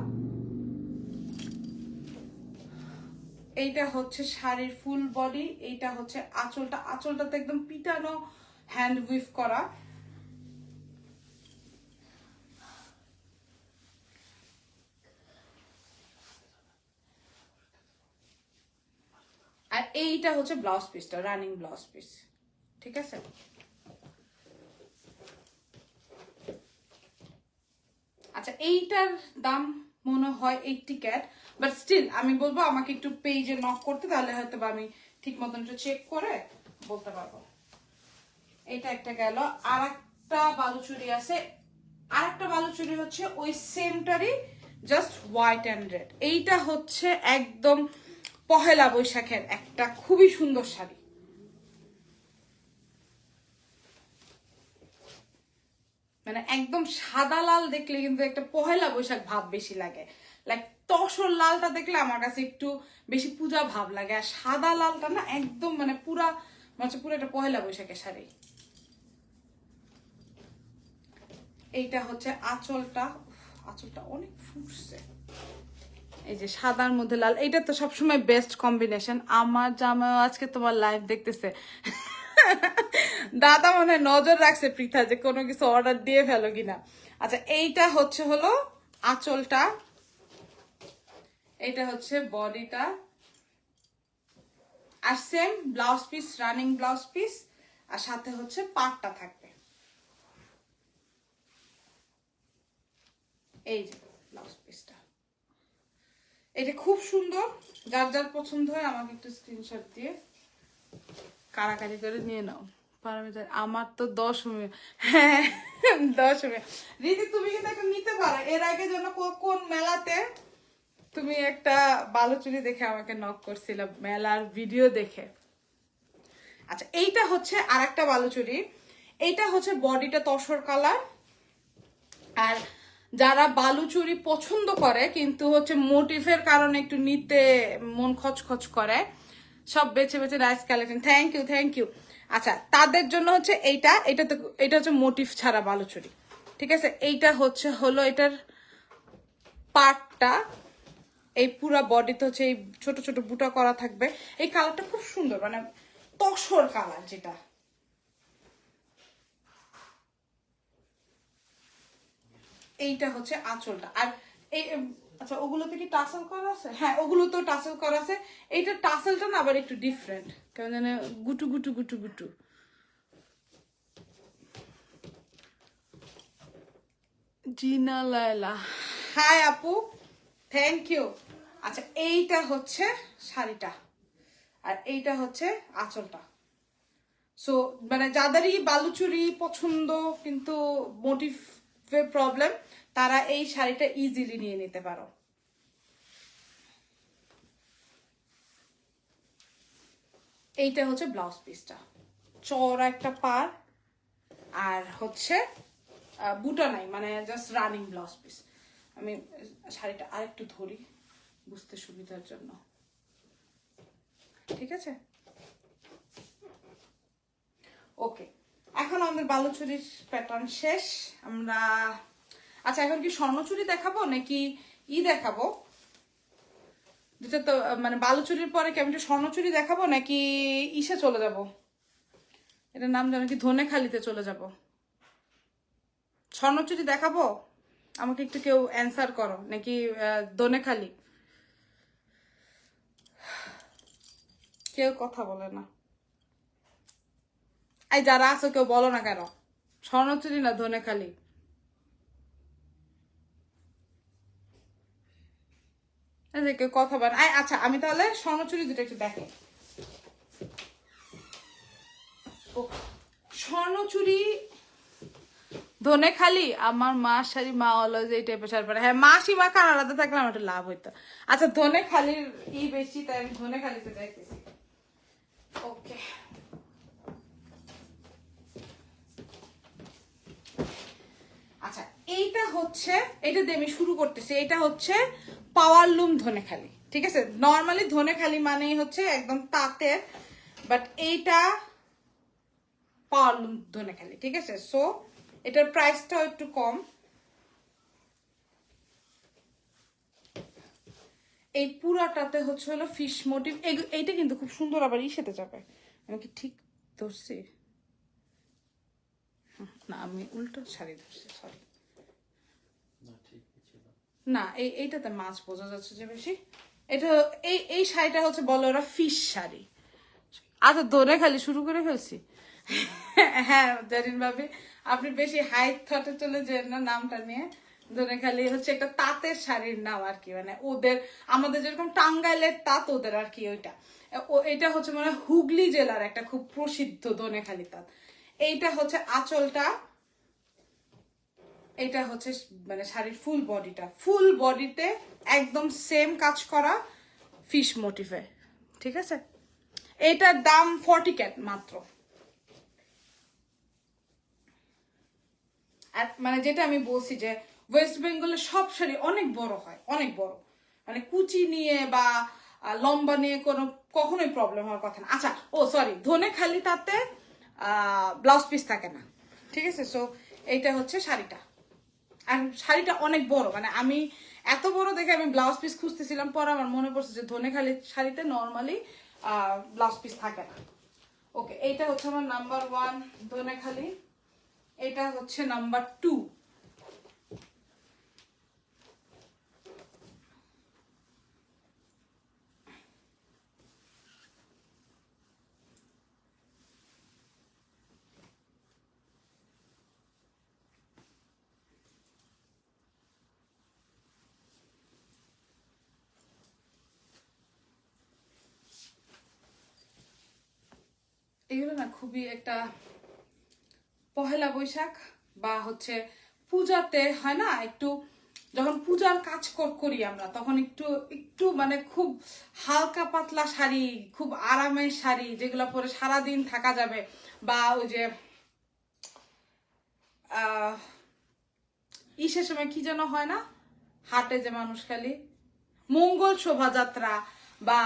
এইটা হচ্ছে শাড়ির ফুল বডি, এইটা হচ্ছে আঁচলটা, আঁচলটাতে একদম পিটানো হ্যান্ড উইভ করা। আর এইটা হচ্ছে ব্লাউজ পিসটা, রানিং ব্লাউজ পিস, ঠিক আছে? আচ্ছা, এইটার দাম মনে হয় 80 ক্যাট, বাট স্টিল আমি বলবো আমাকে একটু পেজে নক করতে, তাহলে হয়তো আমি ঠিক মতন একটু চেক করে বলতে পারবো। এটা একটা গেল। আর একটা বালুচুরি আছে, আর একটা বালুচুরি হচ্ছে ওই সেমটারই, জাস্ট হোয়াইট অ্যান্ড রেড। এইটা হচ্ছে একদম পহেলা বৈশাখের একটা খুবই সুন্দর শাড়ি। মানে একদম সাদা লাল দেখলে কিন্তু একটা পহেলা বৈশাখ ভাব বেশি লাগে, লাইক তসর লালটা দেখলে আমার কাছে একটু বেশি পূজা ভাব লাগে, আর সাদা লালটা না একদম মানে পুরা মানে পুরো একটা পহেলা বৈশাখের শাড়ি। এইটা হচ্ছে আঁচলটা, আঁচলটা অনেক ফুটছে, এই যে সাদার মধ্যে লাল, এইটা তো সবসময় বেস্ট কম্বিনেশন। আমার জামাইও আজকে তোমার লাইভ দেখতেছে, দাদা মনে হয় নজর রাখছে পৃথা যে কোনো কিছু অর্ডার দিয়ে ফেলো কিনা। আচ্ছা, এইটা হচ্ছে হলো আঁচলটা, এটা হচ্ছে বডিটা, আর same blouse piece, running blouse piece, আর সাথে হচ্ছে পাটটা থাকবে। এই যে ব্লাউজ পিসটা, এটা খুব সুন্দর। যার যার পছন্দ হয় আমাকে একটু স্ক্রিনশট দিয়ে কারাকারি করে নিয়ে নাও। পারমিতা, আমার তো দশমী, হ্যাঁ দশমী। রীতি তুমি কিন্তু একটা নিতে পারো, এর আগে যেন কোন মেলাতে তুমি একটা বালুচুরি দেখে আমাকে নক করছিল, মেলার ভিডিও দেখে। আচ্ছা, এইটা হচ্ছে আর একটা বালুচুরি, এইটা হচ্ছে বডিটা তসর কালার। আর যারা বালুচুরি পছন্দ করে কিন্তু হচ্ছে মোটিভের কারণে একটু নিতে মন খচখচ করে, সব বেছে বেছে nice collection, thank you thank you. আচ্ছা, তাদের জন্য হচ্ছে এইটা, এটা হচ্ছে মোটিভ ছাড়া বালুচুরি, ঠিক আছে? এইটা হচ্ছে হলো এটার পার্টটা, এই পুরা বডিতে হচ্ছে এই ছোট ছোট বুটা করা থাকবে। এই কালারটা খুব সুন্দর, মানে তসর কালার যেটা। এইটা হচ্ছে আঁচলটা। আর এই আচ্ছা, ওগুলোতে কি টাসেল করা আছে? হ্যাঁ, ওগুলো তো টাসেল করা আছে। এইটা টাসেলটা না আবার একটু ডিফারেন্ট, কেমন জানে গুটু গুটু গুটু গুটু। জিনা লায়লা, হাই আপু, থ্যাংক ইউ। আচ্ছা, এইটা হচ্ছে শাড়িটা, আর এইটা হচ্ছে আঁচলটা। সো মানে যাদেরই বালুচুরি পছন্দ কিন্তু মোটিভে প্রবলেম, তারা এই শাড়িটা ইজিলি নিয়ে নিতে পারো। এইটা হচ্ছে ব্লাউজ পিসটা, চওড়া একটা পার, আর হচ্ছে বুটা নাই, মানে জাস্ট রানিং ব্লাউজ পিস। আমি শাড়িটা আরেকটু ধরি বুঝতে সুবিধার জন্য, ঠিক আছে? ওকে, এখন আমাদের বালুচুরির প্যাটার্ন শেষ। আমরা আচ্ছা এখন কি স্বর্ণচুরি দেখাবো নাকি দেখাবো? দুটো তো মানে বালুচুরির পরে কি আমি একটু স্বর্ণচুরি দেখাবো নাকি ইসে চলে যাব, এটার নাম জানো কি, ধনেখালিতে চলে যাব? স্বর্ণচুরি দেখাবো? আমাকে একটু কেউ অ্যান্সার করো, নাকি ধনেখালি? কেউ কথা বলে না। এই যারা আছো কেউ বলো না কেন, স্বর্ণচুরি না ধনেখালি? কেউ কথা বলে না। আচ্ছা আমি তাহলে স্বর্ণচুরি দুটো একটু দেখে। স্বর্ণচুরি ধনেখালি, আমার মা শাড়ি মা হলো যে এই টাইপের শাড়ি পরে। হ্যাঁ মাসিমা কানাডাতে থাকলে আমার একটু লাভ হইতো। আচ্ছা ধনেখালির বেশি, তাই আমি ধনেখালিতে দেখতেছি। ওকে, আচ্ছা এইটা হচ্ছে, এটা দিয়ে আমি শুরু করতেছি। এটা হচ্ছে পাওয়ারলুম ধনেখালি, ঠিক আছে? নর্মালি ধনেখালি মানেই হচ্ছে একদম তাঁতের, বাট এইটা পাওয়ারলুম ধনেখালি, ঠিক আছে? সো এটার প্রাইসটাও একটু কম। এই পুরাটাতে হচ্ছে হলো ফিশ মোটিভ। এইটা কিন্তু খুব সুন্দর, আবার ইসেতে যাবে। আমি কি ঠিক ধরছি? না আমি উল্টো শাড়ি ধরছি, সরি। না এইটাতে মাছ বোঝা যাচ্ছে যে বেশি। এটা এই শাড়িটা হচ্ছে বলে ওরা ফিশ শাড়ি। আচ্ছা ধনেখালি শুরু করে ফেলছি। হ্যাঁ জারিন ভাবি, আপনি বেশি হাই থটে চলে যেন না নামটা নিয়ে। ধনেখালি হচ্ছে একটা তাঁতের শাড়ির নাম আর কি, মানে ওদের, আমাদের যেরকম টাঙ্গাইলের তাঁত, ওদের আর কি ওইটা। এটা হচ্ছে মানে হুগলি জেলার একটা খুব প্রসিদ্ধ ধনেখালি তাঁত। এইটা হচ্ছে আঁচলটা, এটা হচ্ছে মানে শাড়ির ফুল বডিটা, ফুল বডিতে একদম সেম কাজ করা ফিশ মোটিভে, ঠিক আছে? এটার দাম 40 ক্যাট মাত্র। আর মানে যেটা আমি বলছি যে ওয়েস্ট বেঙ্গলের সব শাড়ি অনেক বড় হয়, অনেক বড়, মানে কুচি নিয়ে বা লম্বা নিয়ে কোনো কখনোই প্রবলেম হওয়ার কথা না। আচ্ছা ও সরি, ধনেখালি তাতে ব্লাউজ পিস থাকে না, ঠিক আছে? সো এইটা হচ্ছে শাড়িটা। আর শাড়িটা অনেক বড়, মানে আমি এত বড় দেখে আমি ব্লাউজ পিস খুঁজতেছিলাম, পরে আমার মনে পড়ছে যে ধনেখালি শাড়িতে নর্মালি ব্লাউজ পিস থাকে না। ওকে, এইটা হচ্ছে আমার নাম্বার 1 ধনেখালি। এটা হচ্ছে নাম্বার 2। এগুলো না খুবই একটা পহেলা বৈশাখ বা হচ্ছে পূজাতে হয় না, একটু যখন পূজার কাজ করি আমরা, তখন একটু একটু মানে খুব হালকা পাতলা শাড়ি, খুব আরামের শাড়ি, যেগুলো পরে সারাদিন থাকা যাবে। বা ওই যে ইসের সময় কি যেন হয় না, হাটে যে মানুষ খালি মঙ্গল শোভাযাত্রা বা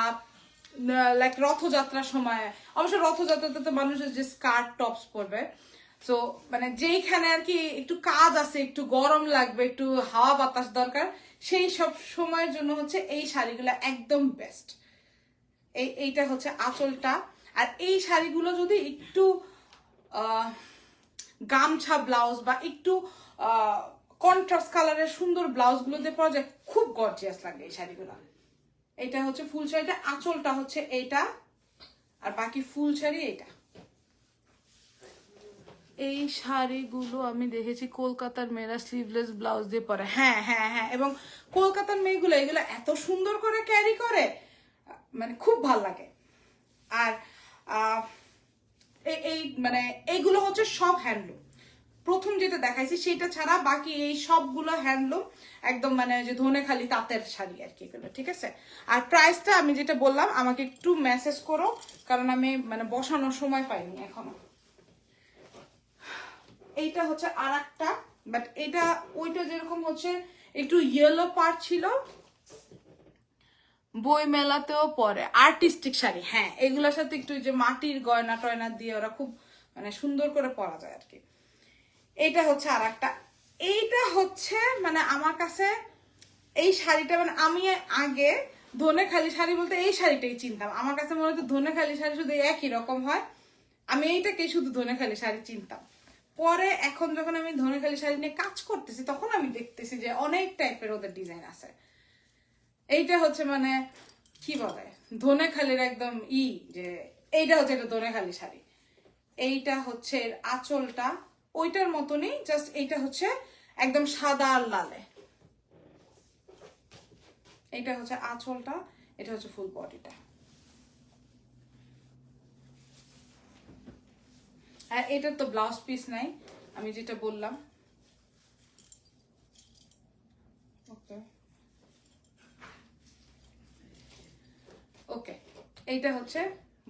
লাইক রথযাত্রার সময়, অবশ্য রথযাত্রাতে তো মানুষের যে স্কার্ট টপস পরবে, সো মানে যেইখানে আর কি একটু কাজ আছে, একটু গরম লাগবে, একটু হাওয়া বাতাস দরকার, সেই সব সময়ের জন্য হচ্ছে এই শাড়িগুলো একদম বেস্ট। এইটা হচ্ছে আঁচলটা। আর এই শাড়িগুলো যদি একটু গামছা ব্লাউজ বা একটু কন্ট্রাস্ট কালারের সুন্দর ব্লাউজগুলো দিয়ে পাওয়া যায়, খুব গর্জিয়াস লাগে এই শাড়িগুলো। এটা হচ্ছে ফুল শাড়িটা, আঁচলটা হচ্ছে এইটা, আর বাকি ফুল শাড়ি এইটা। এই শাড়িগুলো আমি দেখেছি কলকাতার মেয়েরা স্লিভলেস ব্লাউজ দিয়ে পরে। হ্যাঁ হ্যাঁ হ্যাঁ, এবং কলকাতার মেয়েগুলো এগুলো এত সুন্দর করে ক্যারি করে, মানে খুব ভাল লাগে। আর এই মানে এইগুলো হচ্ছে সব হ্যান্ডলুম। প্রথম যেটা দেখাইছি সেটা ছাড়া বাকি এই সবগুলো হ্যান্ডলুম, একদম মানে যে ধনেখালি তাঁতের শাড়ি আর কি এগুলো, ঠিক আছে? আর প্রাইসটা আমি যেটা বললাম, আমাকে একটু মেসেজ করো, কারণ আমি মানে বসানোর সময় পাইনি এখনো। এইটা হচ্ছে আর একটা, বাট এটা ওইটা যেরকম হচ্ছে একটু ইয়েলো পার্ট ছিল, বই মেলাতেও পরে আর্টিস্টিক শাড়ি। হ্যাঁ, এগুলোর সাথে একটু যে মাটির গয়না টয়না দিয়ে ওরা খুব মানে সুন্দর করে পরা যায় আর কি। এইটা হচ্ছে আর একটা। এইটা হচ্ছে মানে আমার কাছে এই শাড়িটা মানে আমি আগে ধনেখালি শাড়ি বলতে এই শাড়িটাই চিনতাম। আমার কাছে মনে হতো ধনেখালি শাড়ি শুধু একই রকম হয়, আমি এইটাকে শুধু ধনেখালি শাড়ি চিনতাম। পরে এখন যখন আমি ধনেখালি শাড়ি নিয়ে কাজ করতেছি তখন আমি দেখতেছি যে অনেক টাইপের ওদের ডিজাইন আছে। এইটা হচ্ছে মানে কি বলে ধনেখালির একদম যে এইটা হচ্ছে একটা ধনেখালি শাড়ি। এইটা হচ্ছে আঁচলটা ওইটার মতনই, জাস্ট এইটা হচ্ছে একদম সাদা আর লালে। এইটা হচ্ছে আঁচলটা, এটা হচ্ছে ফুল বডিটা। আর এটার তো ব্লাউজ পিস নাই, আমি যেটা বললাম। ওকে ওকে, এইটা হচ্ছে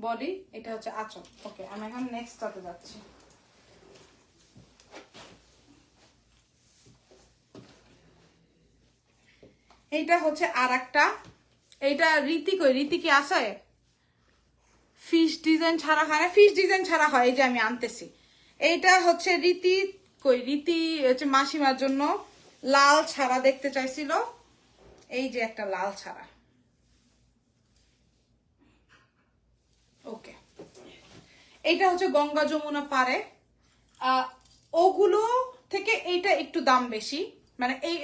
বডি, এটা হচ্ছে আঁচল। ওকে, আমি এখন নেক্সটটাতে যাচ্ছি। এইটা হচ্ছে আর একটা। এইটা রীতি কই, রীতি কি আছে? ফিশ ডিজাইন ছাড়া হয় না, ফিশ ডিজাইন ছাড়া হয়, এই যে আমি আনতেছি। এইটা হচ্ছে রীতি কই, রীতি হচ্ছে মাসিমার জন্য লাল ছাড়া দেখতে চাইছিল, এই যে একটা লাল ছাড়া। ওকে, এইটা হচ্ছে গঙ্গা যমুনা পারে, ওগুলো থেকে এইটা একটু দাম বেশি। মানে এই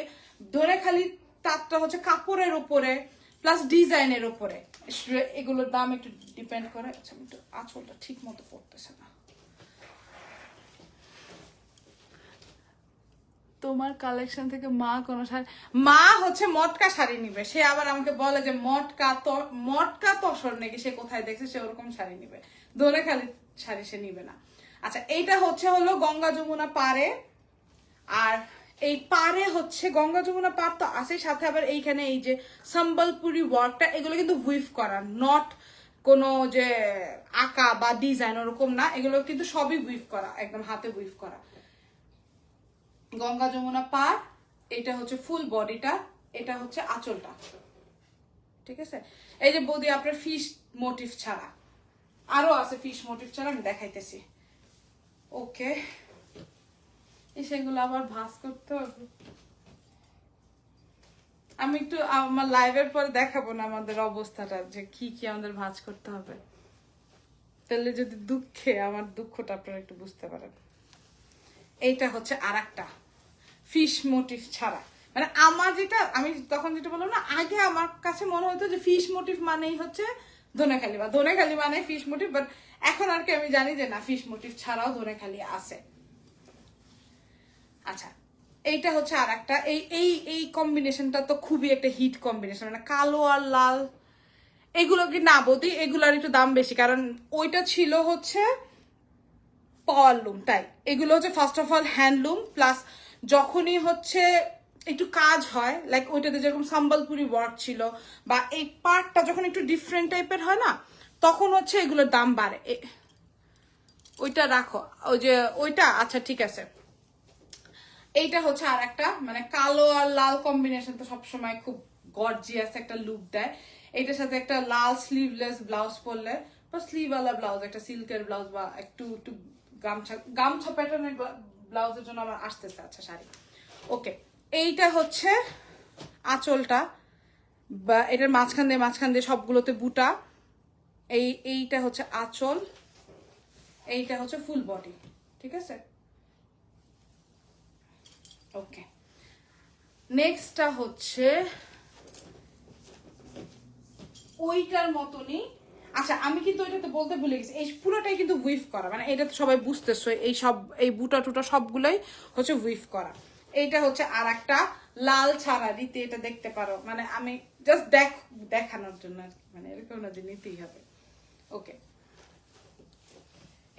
ধনেখালি তাঁতটা হচ্ছে কাপড়ের উপরে প্লাস ডিজাইনের উপরে, এগুলোর দাম একটু ডিপেন্ড করে। আচ্ছা, একটু আঁচলটা ঠিক মতো পড়তেছে না। তোমার কালেকশন থেকে মা কোনো শাড়ি, মা হচ্ছে মটকা শাড়ি নিবে, সে আবার আমাকে বলে যে মটকা তসর নাকি, সে কোথায় দেখছে, সে ওরকম শাড়ি নিবে, ধনেখালি শাড়ি সে নিবে না। আচ্ছা, এইটা হচ্ছে হলো গঙ্গা যমুনা পারে। আর এই পারে হচ্ছে গঙ্গা যমুনা পার তো আছে, সাথে আবার এইখানে এই যে সম্বলপুরি ওয়ার্কটা, এগুলো কিন্তু উইভ করা, নট কোনো যে আঁকা বা ডিজাইন ওরকম না, এগুলো কিন্তু সবই উইভ করা, একদম হাতে উইভ করা। গঙ্গা যমুনা পার, এটা হচ্ছে ফুল বডিটা, এটা হচ্ছে আঁচলটা। ঠিক আছে, এই যে বৌদি আপনার ফিশ মোটিভ ছাড়া আরো আছে, ফিশ মোটিভ ছাড়া আমি দেখাইতেছি। ওকে, সেগুলো আবার ভাঁজ করতে হবে, আমি একটু আমার লাইভের পরে দেখাবো না আমাদের অবস্থাটা, যে কি কি আমাদের ভাঁজ করতে হবে, তাহলে যদি দুঃখে আমার দুঃখটা আপনারা একটু বুঝতে পারেন। এইটা হচ্ছে আর একটা ফিশ মোটিভ ছাড়া, মানে আমার যেটা আমি তখন যেটা বললাম না, আগে আমার কাছে মনে হতো যে ফিশ মোটিভ মানেই হচ্ছে ধনেখালি, বা ধনেখালি মানে ফিশ মোটিভ, বাট এখন আর কি আমি জানি যে না, ফিশ মোটিভ ছাড়াও ধনেখালি আছে। আচ্ছা, এইটা হচ্ছে আর একটা, এই এই এই কম্বিনেশনটা তো খুবই একটা হিট কম্বিনেশন, মানে কালো আর লাল। এগুলো কি না বৌদি, এগুলোর একটু দাম বেশি, কারণ ওইটা ছিল হচ্ছে পাওয়ারলুম, তাই এগুলো হচ্ছে first of all handloom, plus যখনই হচ্ছে একটু কাজ হয়, লাইক ওইটাতে যেরকম সম্বলপুরি ওয়ার্ক ছিল, বা এই পার্টটা যখন একটু ডিফারেন্ট টাইপের হয় না, তখন হচ্ছে এগুলোর দাম বাড়ে। ওইটা রাখো, ওই যে ওইটা, আচ্ছা ঠিক আছে। এইটা হচ্ছে আর একটা, মানে কালো আর লাল কম্বিনেশন তো সবসময় খুব গর্জিয়াস একটা লুক দেয়। এইটার সাথে একটা লাল স্লিভলেস ব্লাউজ পরলে, বা স্লিভওয়ালা ব্লাউজ, একটা সিল্কের ব্লাউজ, বা একটু একটু গামছা গামছা প্যাটার্নের ব্লাউজের জন্য আমার আসতেছে। আচ্ছা, শাড়ি। ওকে, এইটা হচ্ছে আঁচলটা, বা এটার মাঝখান দিয়ে সবগুলোতে বুটা। এইটা হচ্ছে আঁচল, এইটা হচ্ছে ফুল বডি। ঠিক আছে, ওকে। নেক্সটটা হচ্ছে ওইটার মতনই। আচ্ছা, আমি কিন্তু ওইটাতে বলতে ভুলে গেছি, এই পুরোটাই কিন্তু উইভ করা, মানে এটা তো সবাই বুঝতেছো, এই সব এই বুটা টুটা সবগুলোই হচ্ছে উইভ করা। এইটা হচ্ছে আর একটা লাল ছাড়া রীতি, এটা দেখতে পারো, মানে আমি জাস্ট দেখানোর জন্য আর কি, মানে এরকম না যে নিতেই হবে। ওকে,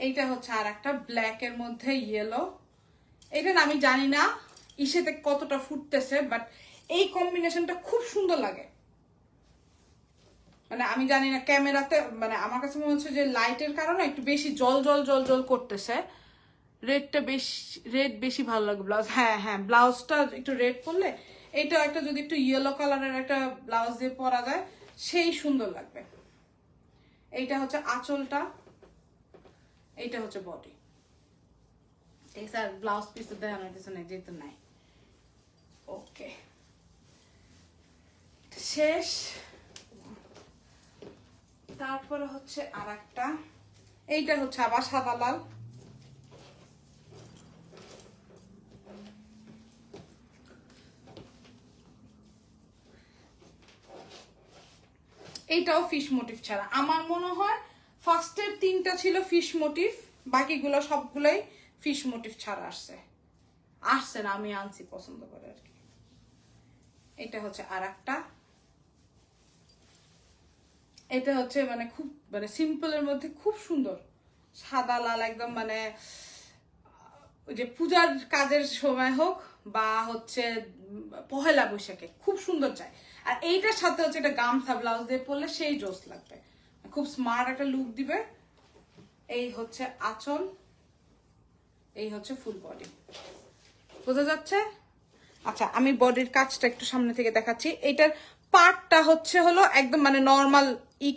এইটা হচ্ছে আর একটা ব্ল্যাক এর মধ্যে ইয়েলো। এটা না আমি জানি না ইসেতে কতটা ফুটতেছে, বাট এই কম্বিনেশনটা খুব সুন্দর লাগে। মানে আমি জানি না ক্যামেরাতে, মানে আমার কাছে মনে হচ্ছে যে লাইটের কারণে একটু বেশি জল জল জল জল করতেছে, রেড বেশি ভালো লাগে ব্লাউজ। হ্যাঁ হ্যাঁ, ব্লাউজটা একটু রেড করলে, এটা একটা যদি একটু ইয়েলো কালারের একটা ব্লাউজ দিয়ে পরা যায় সেই সুন্দর লাগবে। এইটা হচ্ছে আঁচলটা, এইটা হচ্ছে বডি। ঠিক আছে, আর ব্লাউজ পিস তো দেখানো কিছু নেই যেহেতু নাই। ওকে, শেষ। তারপরে হচ্ছে আর একটা, এইটা হচ্ছে আবার সাদা লাল। এইটাও ফিশ মোটিভ ছাড়া। আমার মনে হয় ফার্স্টের 3টা ছিল ফিশ মোটিভ, বাকিগুলো সবগুলোই ফিশ মোটিভ ছাড়া আসছে না, আমি আনছি পছন্দ করে আর কি। এটা হচ্ছে আর একটা, এটা হচ্ছে মানে খুব মানে সিম্পলের মধ্যে খুব সুন্দর, সাদা লাল একদম, মানে ওই যে পূজার কাজের সময় হোক বা হচ্ছে পহেলা বৈশাখে খুব সুন্দর যায়। আর এইটার সাথে হচ্ছে একটা গামছা ব্লাউজ দিয়ে পরলে সেই জোস লাগবে, খুব স্মার্ট একটা লুক দিবে। এই হচ্ছে আঁচল, এই হচ্ছে ফুল বডি, বোঝা যাচ্ছে? আচ্ছা, আমি বডির কাজটা একটু সামনে থেকে দেখাচ্ছি। এটার পার্টটা হলো একদম মানে নর্মাল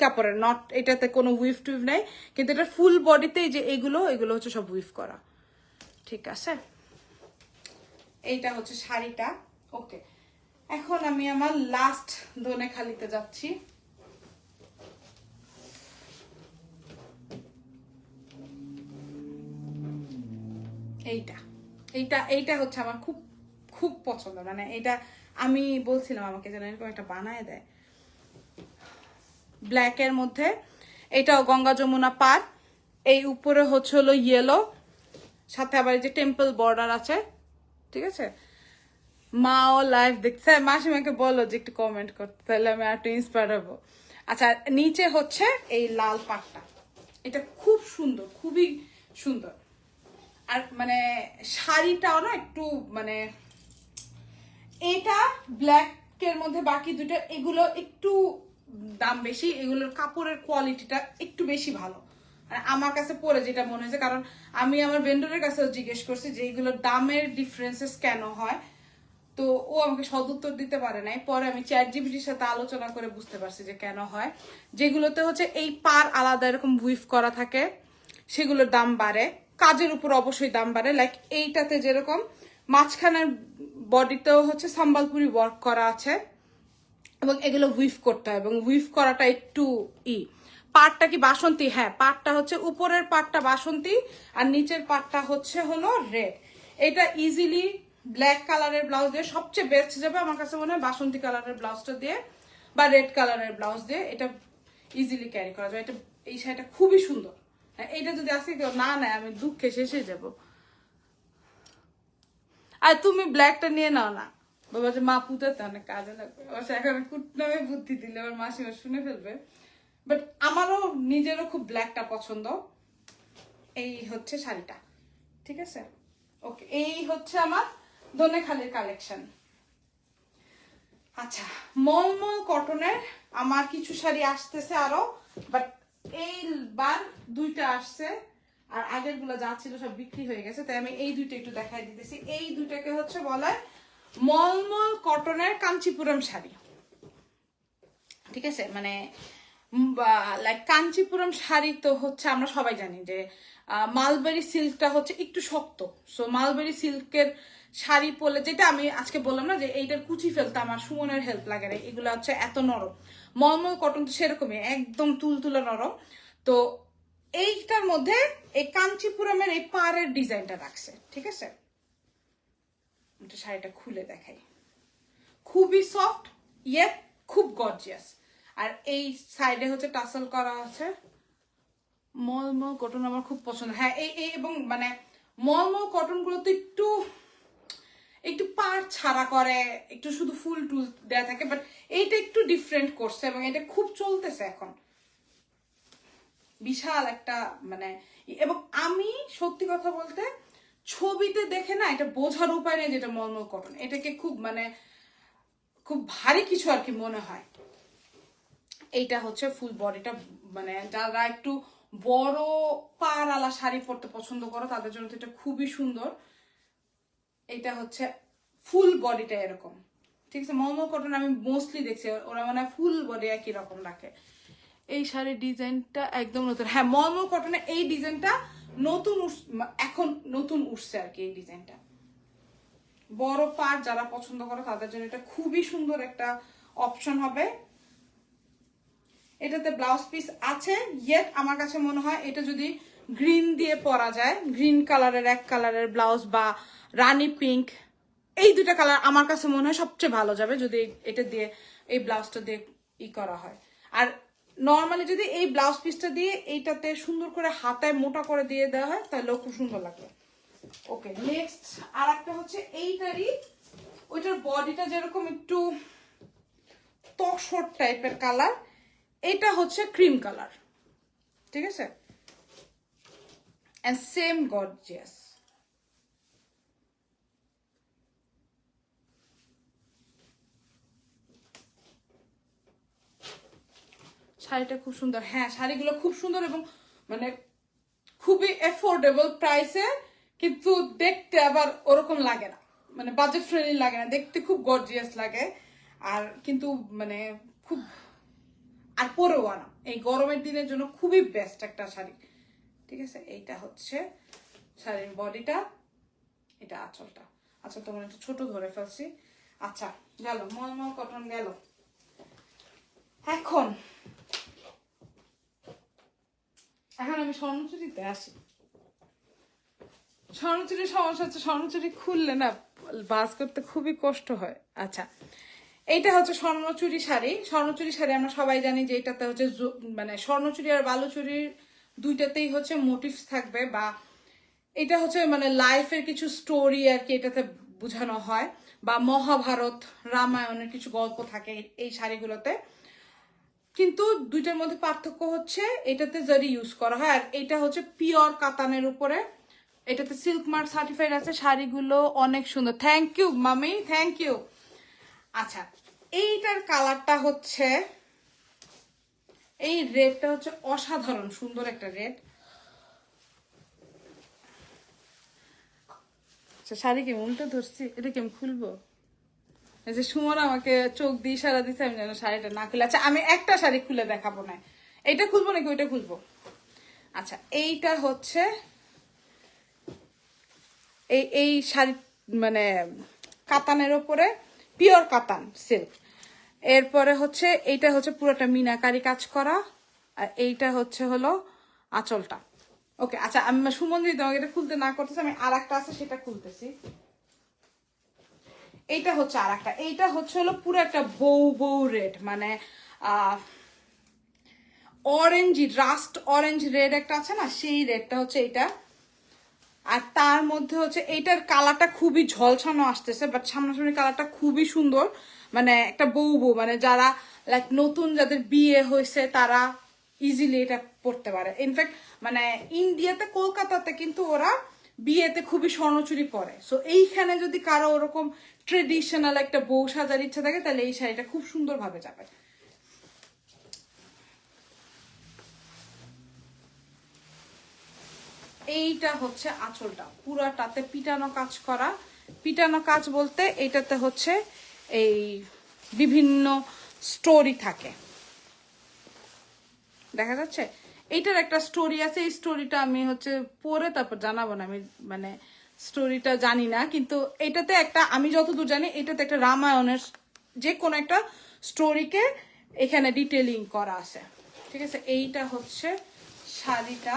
কাপড়ের, নট এটাতে কোনো উইফ টুইভ নেই, কিন্তু এটা ফুল বডিতে যে এগুলো হচ্ছে সব উইফ করা। ঠিক আছে, এইটা হচ্ছে শাড়িটা। ওকে, এখন আমি আমার লাস্ট দোনে খালিতে যাচ্ছি। এইটা এইটা এইটা হচ্ছে আমার খুব খুব পছন্দ, মানে এটা আমি বলছিলাম আমাকে যেন এরকম একটা বানায় দেয় ব্ল্যাকের মধ্যে। এটাও গঙ্গা যমুনা পার, এই উপরে হলো ইয়েলো, সাথে আবার এই যে টেম্পল বর্ডার আছে। ঠিক আছে, মাও লাইভ দেখছে, মাসিমাকে বলো যে একটু কমেন্ট করতে, তাহলে আমি আর একটু ইন্সপায়ার হবো। আচ্ছা, নিচে হচ্ছে এই লাল পাটটা, এটা খুব সুন্দর, খুবই সুন্দর। আর মানে শাড়িটাও না একটু মানে, এটা ব্ল্যাকের মধ্যে বাকি দুটো এগুলো একটু দাম বেশি, এগুলোর কাপড়ের কোয়ালিটিটা একটু বেশি ভালো আর আমার কাছে পরে যেটা মনে হয়েছে, কারণ আমি আমার ভেন্ডরের কাছেও জিজ্ঞেস করছি যে এইগুলোর দামের ডিফারেন্সেস কেন হয়, তো ও আমাকে সদুত্তর দিতে পারে নাই। পরে আমি চ্যাট জিপিটির সাথে আলোচনা করে বুঝতে পারছি যে কেন হয়। যেগুলোতে হচ্ছে এই পার আলাদা এরকম উইফ করা থাকে সেগুলোর দাম বাড়ে, কাজের উপর অবশ্যই দাম বাড়ে। লাইক এইটাতে যেরকম মাঝখানের বডিতেও হচ্ছে সম্বলপুরি ওয়ার্ক করা আছে এবং এগুলো উইফ করতে হয়, এবং উইফ করাটা একটু পাটটা কি বাসন্তী? হ্যাঁ, পাটটা হচ্ছে উপরের পাটটা বাসন্তী আর নিচের পাটটা হলো রেড। এটা ইজিলি ব্ল্যাক কালারের ব্লাউজ দিয়ে সবচেয়ে বেস্ট যাবে আমার কাছে মনে হয়, বাসন্তী কালারের ব্লাউজটা দিয়ে বা রেড কালারের ব্লাউজ দিয়ে এটা ইজিলি ক্যারি করা যায়। এটা এই শাড়িটা খুবই সুন্দর, এইটা যদি আজকে কেউ না নেয় আমি দুঃখে শেষে যাব। আর তুমি ব্ল্যাকটা নিয়ে নাও না, বাবা যে মা পুঁতাতে অনেক কাজে লাগবে, অবশ্য এখন কুটনামে বুদ্ধি দিলে আমার মাসিমা শুনে ফেলবে, বাট আমারও নিজেরও খুব ব্ল্যাকটা পছন্দ। এই হচ্ছে শাড়িটা, ঠিক আছে? ওকে, এই হচ্ছে আমার দোনেখালির কালেকশন। আচ্ছা, মলমল কটনের আমার কিছু শাড়ি আসতেছে আরো, বাট এইবার 2টা আসছে আর আগের গুলো যা ছিল সব বিক্রি হয়ে গেছে, তাই আমি এই 2টা একটু দেখাই দিতেছি। এই 2টাকে বলে মলমল কটনের কাঞ্চিপুরম শাড়ি। ঠিক আছে, মানে লাইক কাঞ্চিপুরম শাড়ি তো আমরা সবাই জানি যে মালবেরি সিল্কটা একটু শক্ত, সো মালবেরি সিল্কের শাড়ি পরলে, যেটা আমি আজকে বললাম না যে এইটার কুচি ফেলতে আমার সুমনের হেল্প লাগে না, এগুলো এত নরম। মলমল কটন তো সেরকমই একদম তুলতুলে নরম। তো এইটার মধ্যে এই কাঞ্চিপুরমের এই পাড়ের ডিজাইনটা রাখছে। ঠিক আছে, শাড়িটা খুলে দেখাই, খুবই সফট ইয়েট খুব গর্জিয়াস। আর এই সাইডে টাসেল করা আছে। মলমল কটন আমার খুব পছন্দ। হ্যাঁ, এই এবং মানে মলমল কটন গুলো তো একটু একটু পাড় ছাড়া করে, একটু শুধু ফুল টুল দেয়া থাকে, বাট এইটা একটু ডিফারেন্ট করছে এবং এটা খুব চলতেছে এখন, বিশাল একটা মানে। এবং আমি সত্যি কথা বলতে ছবিতে দেখে না এটা বোঝার উপায় নেই যেটা মলমল কটন, এটাকে খুব মানে খুব ভারী কিছু আর কি মনে হয়। এইটা ফুল বডিটা, মানে যারা একটু বড় পাড়ালা শাড়ি পরতে পছন্দ করো তাদের জন্য তো এটা খুবই সুন্দর। এটা হচ্ছে ফুল বডিটা এরকম, ঠিক আছে। মলমল কটন আমি মোস্টলি দেখছি ওরা মানে ফুল বডি একই রকম রাখে। এই শাড়ির ডিজাইনটা একদম নতুন, হ্যাঁ মলমল কটনে এই ডিজাইনটা নতুন এখন নতুন উঠছে আর কি। এই ডিজাইনটা বড় পাড় যারা পছন্দ করে তাদের জন্য এটা খুবই সুন্দর একটা অপশন হবে। এটাতে ব্লাউজ পিস আছে, ইয়েট আমার কাছে মনে হয় এটা যদি গ্রিন দিয়ে পরা যায়, গ্রিন কালারের এক কালারের ব্লাউজ বা রানী পিঙ্ক, এই দুটা কালার আমার কাছে মনে হয় সবচেয়ে ভালো যাবে যদি এটা দিয়ে এই ব্লাউজটা দিয়ে করা হয়। আর নর্মালি যদি এই ব্লাউজ পিসটা দিয়ে এইটাতে সুন্দর করে হাতায় মোটা করে দিয়ে দেওয়া হয় তাহলেও খুব সুন্দর লাগবে। ওকে, নেক্সট আর একটা হচ্ছে এইটারই, ওইটার বডিটা যেরকম একটু তসর টাইপের কালার, এটা হচ্ছে ক্রিম কালার, ঠিক আছে, and same gorgeous। শাড়িটা খুব সুন্দর, হ্যাঁ শাড়িগুলো খুব সুন্দর এবং মানে খুবই এফোর্ডেবল প্রাইসে, কিন্তু দেখতে আবার ওরকম লাগে না, মানে বাজেট ফ্রেন্ডলি লাগে না, দেখতে খুব গর্জিয়াস লাগে। আর কিন্তু মানে খুব আর পরেও আনা এই গরমের দিনের জন্য খুবই বেস্ট একটা শাড়ি, ঠিক আছে। এইটা হচ্ছে শাড়ির বডিটা, এটা আঁচলটা। আচ্ছা তোমার একটু ছোট ধরে ফেলছি। আচ্ছা গেল মলমল কটন গেল। এখন আমি স্বর্ণচুরিতে আসি। স্বর্ণচুরির সমস্যা হচ্ছে স্বর্ণচুরি খুললে না বাস করতে খুবই কষ্ট হয়। আচ্ছা এইটা হচ্ছে স্বর্ণচুরি শাড়ি। স্বর্ণচুরি শাড়ি আমরা সবাই জানি যে এটাতে হচ্ছে মানে স্বর্ণচুরি আর বালুচুরির দুইটাতেই হচ্ছে মোটিভস থাকবে, বা এটা হচ্ছে মানে লাইফের কিছু স্টোরি আর কি এটাতে বোঝানো হয়, বা মহাভারত রামায়ণের কিছু গল্প থাকে এই শাড়িগুলোতে। কিন্তু দুইটার মধ্যে পার্থক্য হচ্ছে এটাতে জারি ইউজ করা হয় আর এটা হচ্ছে পিওর কাতানের উপরে। এটাতে সিল্ক মার্ক সার্টিফাইড আছে। শাড়িগুলো অনেক সুন্দর। থ্যাংক ইউ মামি, থ্যাংক ইউ। আচ্ছা এইটার কালারটা হচ্ছে, এই রেডটা হচ্ছে অসাধারণ সুন্দর একটা রেড। আচ্ছা শাড়ি কি উল্টো ধরছি, এটা কি আমি খুলবো? এই যে সুমন আমাকে চোখ দিয়ে ইশারা দিচ্ছে আমি যেন শাড়িটা না খুলে। আচ্ছা আমি একটা শাড়ি খুলে দেখাবো না, এইটা খুলবো নাকি ওইটা খুলবো? আচ্ছা এইটা হচ্ছে এই এই শাড়ি মানে কাতানের ওপরে পিওর কাতান সিল্ক। এরপরে হচ্ছে এইটা হচ্ছে পুরোটা মিনাকারি কাজ করা, আর এইটা হচ্ছে হলো আঁচলটা। ওকে আচ্ছা আমি সুমন যদি তোমাকে এটা খুলতে না করতেছি, আমি আর একটা আছে সেটা খুলতেছি। এইটা হচ্ছে আর একটা, এইটা হচ্ছে হলো পুরো একটা বউ বউ রেড, মানে অরেঞ্জ রাস্ট অরেঞ্জ রেড একটা আছে না, সেই রেডটা হচ্ছে এইটা। আর তার মধ্যে হচ্ছে এইটার কালারটা খুবই ঝলসানো আসতেছে, বাট সামনাসামনি কালারটা খুবই সুন্দর, মানে একটা বউ বউ, মানে যারা লাইক নতুন যাদের বিয়ে হয়েছে তারা ইজিলি এটা পড়তে পারে। ইনফ্যাক্ট মানে ইন্ডিয়াতে কলকাতাতে কিন্তু ওরা বিয়েতে খুবই স্বর্ণচুরি পরে। সো এইখানে যদি কারো ওরকম ট্রেডিশনাল একটা বউ সাজার ইচ্ছা থাকে তাহলে এই শাড়িটা খুব সুন্দরভাবে যাবে। এইটা হচ্ছে আঁচলটা, পুরাটাতে পিটানো কাজ করা। পিটানো কাজ বলতে এইটাতে হচ্ছে এই বিভিন্ন স্টোরি থাকে, দেখা যাচ্ছে। এইটার একটা স্টোরি আছে, এই স্টোরিটা আমি হচ্ছে পড়ে তারপর জানাবো না, আমি মানে স্টোরিটা জানি না, কিন্তু এটাতে একটা আমি যতদূর জানি এটাতে একটা রামায়ণের যে কোনো একটা স্টোরিকে এখানে ডিটেলিং করা আছে, ঠিক আছে। এইটা হচ্ছে শাড়িটা,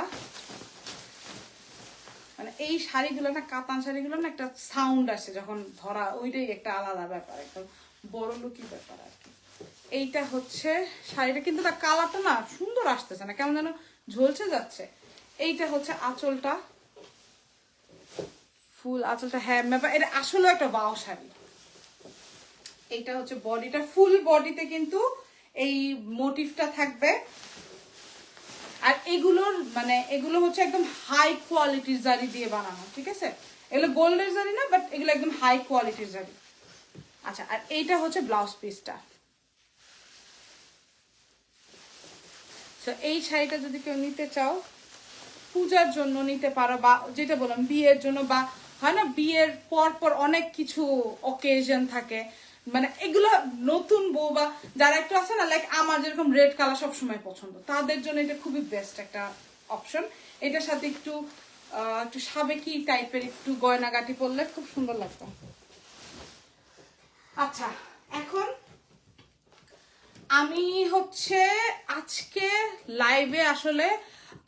মানে এই শাড়িগুলো না কাতান শাড়িগুলো না একটা সাউন্ড আসে যখন ধরা, ওইটাই একটা আলাদা ব্যাপার, একদম বড় লুকি ব্যাপার আর কি। এইটা হচ্ছে শাড়িটা, কিন্তু তার কালারটা না সুন্দর আসতেছে না, কেমন যেন ঝলসে যাচ্ছে। এইটা হচ্ছে আঁচলটা, ফুল আঁচলটা, হ্যাঁ ব্যাপার এটা আসলে একটা বাও শাড়ি। এইটা হচ্ছে বডিটা, ফুল বডিতে কিন্তু এই মোটিভটা থাকবে। আর এগুলোর মানে এগুলো হচ্ছে একদম হাই কোয়ালিটির জারি দিয়ে বানানো, ঠিক আছে। এগুলো গোল্ডের জারি না, বাট এগুলো একদম হাই কোয়ালিটির জারি। আচ্ছা আর এইটা হচ্ছে ব্লাউজ পিসটা। তো এই শাড়িটা যদি কেউ নিতে চাও পূজার জন্য নিতে পারো, বা যেটা বললাম বিয়ের জন্য, বা হয় না বিয়ের পর পর অনেক কিছু অকেশন থাকে, মানে এগুলো নতুন বউ বা যারা একটু আছে না, লাইক আমার যেরকম রেড কালার সবসময় পছন্দ, তাদের জন্য এটা খুবই বেস্ট একটা অপশন। এটার সাথে একটু একটু সাবেকি টাইপের একটু গয়নাগাটি পরলে খুব সুন্দর লাগবে। আচ্ছা, এখন আমি হচ্ছে আজকে লাইভে আসলে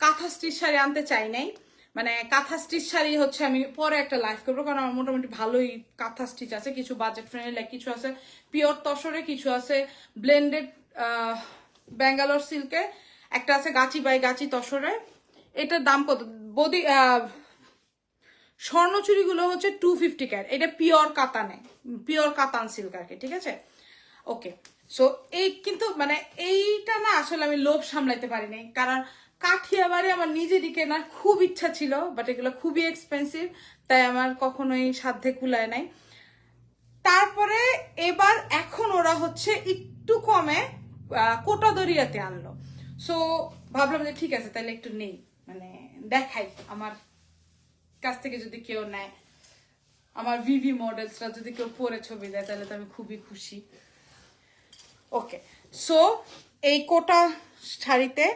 কাঁথা স্টিচ শাড়ি আনতে চাই নাই, মানে কাঁথা স্টিচ শাড়ি হচ্ছে আমি পরে একটা লাইভ করবো, কারণ আমার মোটামুটি ভালোই কাঁথা স্টিচ আছে, কিছু বাজেট ফ্রেন্ডলি, লাইক কিছু আছে পিওর তসরে, কিছু আছে ব্লেন্ডেড ব্যাঙ্গালোর সিল্কে, একটা আছে গাছি বাই গাছি তসরে। এটার দাম কত বদি? স্বর্ণচুরিগুলো হচ্ছে 250 ক্যারেট, এটা পিওর কাতানে, পিওর কাতান সিল্ক আর কি, ঠিক আছে। ওকে, সো এই কিন্তু মানে এইটা না আসলে আমি লোভ সামলাইতে পারি নাই, কারণ কাঠিয়াবাড়ি আমার নিজেরই কেনার খুব ইচ্ছা ছিল, বাট এগুলো খুবই এক্সপেন্সিভ, তাই আমার কখনোই সাধ্যে কুলায় নাই। তারপরে এবার এখন ওরা হচ্ছে একটু কমে কোটাদরিয়াতে আনলো, সো ভাবলাম যে ঠিক আছে তাহলে একটু নেই, মানে দেখাই আমার কাছ থেকে যদি কেউ নেয়, আমার ভিভি মডেলসরা যদি কেউ পরে ছবি দেয় তাহলে তো আমি খুবই খুশি। ওকে, সো এই কোটা শাড়িতে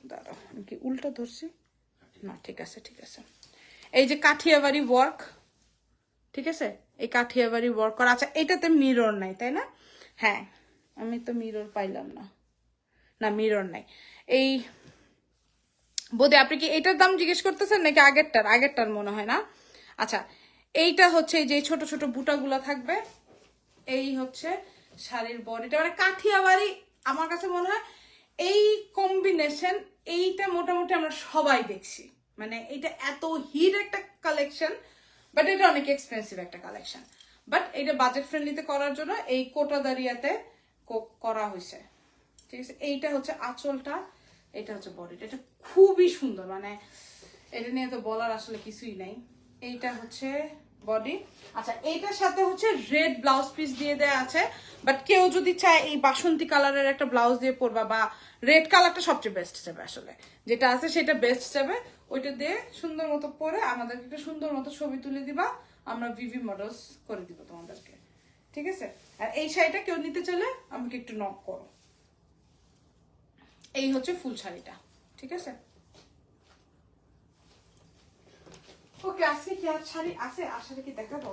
দাঁড়া, আমি কি উল্টা ধরছি? না, ঠিক আছে ঠিক আছে। এই যে কাঠিয়াবাড়ি ওয়ার্ক, ঠিক আছে, এই কাঠিয়াবাড়ি ওয়ার্ক করা। আচ্ছা, এটাতে মিরর নাই তাই না? হ্যাঁ, আমি তো মিরর পাইলাম না, না মিরর নাই। এই বোধে আপনি কি এটার দাম জিজ্ঞেস করতেছেন নাকি আগেরটার? আগেরটার মনে হয় না। আচ্ছা, এইটা হচ্ছে যে ছোট ছোট বুটাগুলো থাকবে, এই হচ্ছে শাড়ির বডিটা, মানে কাঠিয়াবাড়ি আমার কাছে মনে হয় এই কম্বিনেশন, এইটা মোটামুটি আমরা সবাই দেখছি, মানে এটা এত হিট একটা কালেকশন, বাট এটা অনেক এক্সপেন্সিভ একটা কালেকশন, বাট এটা বাজেট ফ্রেন্ডলিতে করার জন্য এই কোটাদারিয়াতে করা হয়েছে, ঠিক আছে। এইটা হচ্ছে আঁচলটা, এটা হচ্ছে বডিটা, এটা খুবই সুন্দর, মানে এটা নিয়ে তো বলার আসলে কিছুই নাই। এইটা হচ্ছে বডি। আচ্ছা, এইটার সাথে হচ্ছে রেড ব্লাউজ পিস দিয়ে দেয়া আছে, বাট কেউ যদি চায় এই বাসন্তী কালারের একটা ব্লাউজ দিয়ে পরবা, বা রেড কালারটা সবচেয়ে বেস্ট যাবে, আসলে যেটা আছে সেটা বেস্ট যাবে, ওইটা দিয়ে সুন্দর মতো পরে আমাদেরকে একটা সুন্দর মতো ছবি তুলে দিবা, আমরা ভিভি মডেলস করে দিব তোমাদেরকে, ঠিক আছে। আর এই শাড়িটা কেউ নিতে চাইলে আমাকে একটু নক করো। এই হচ্ছে ফুল শাড়িটা, ঠিক আছে। ওকে, আজকে কি আর শাড়ি আছে? আর শাড়ি কি দেখাবো?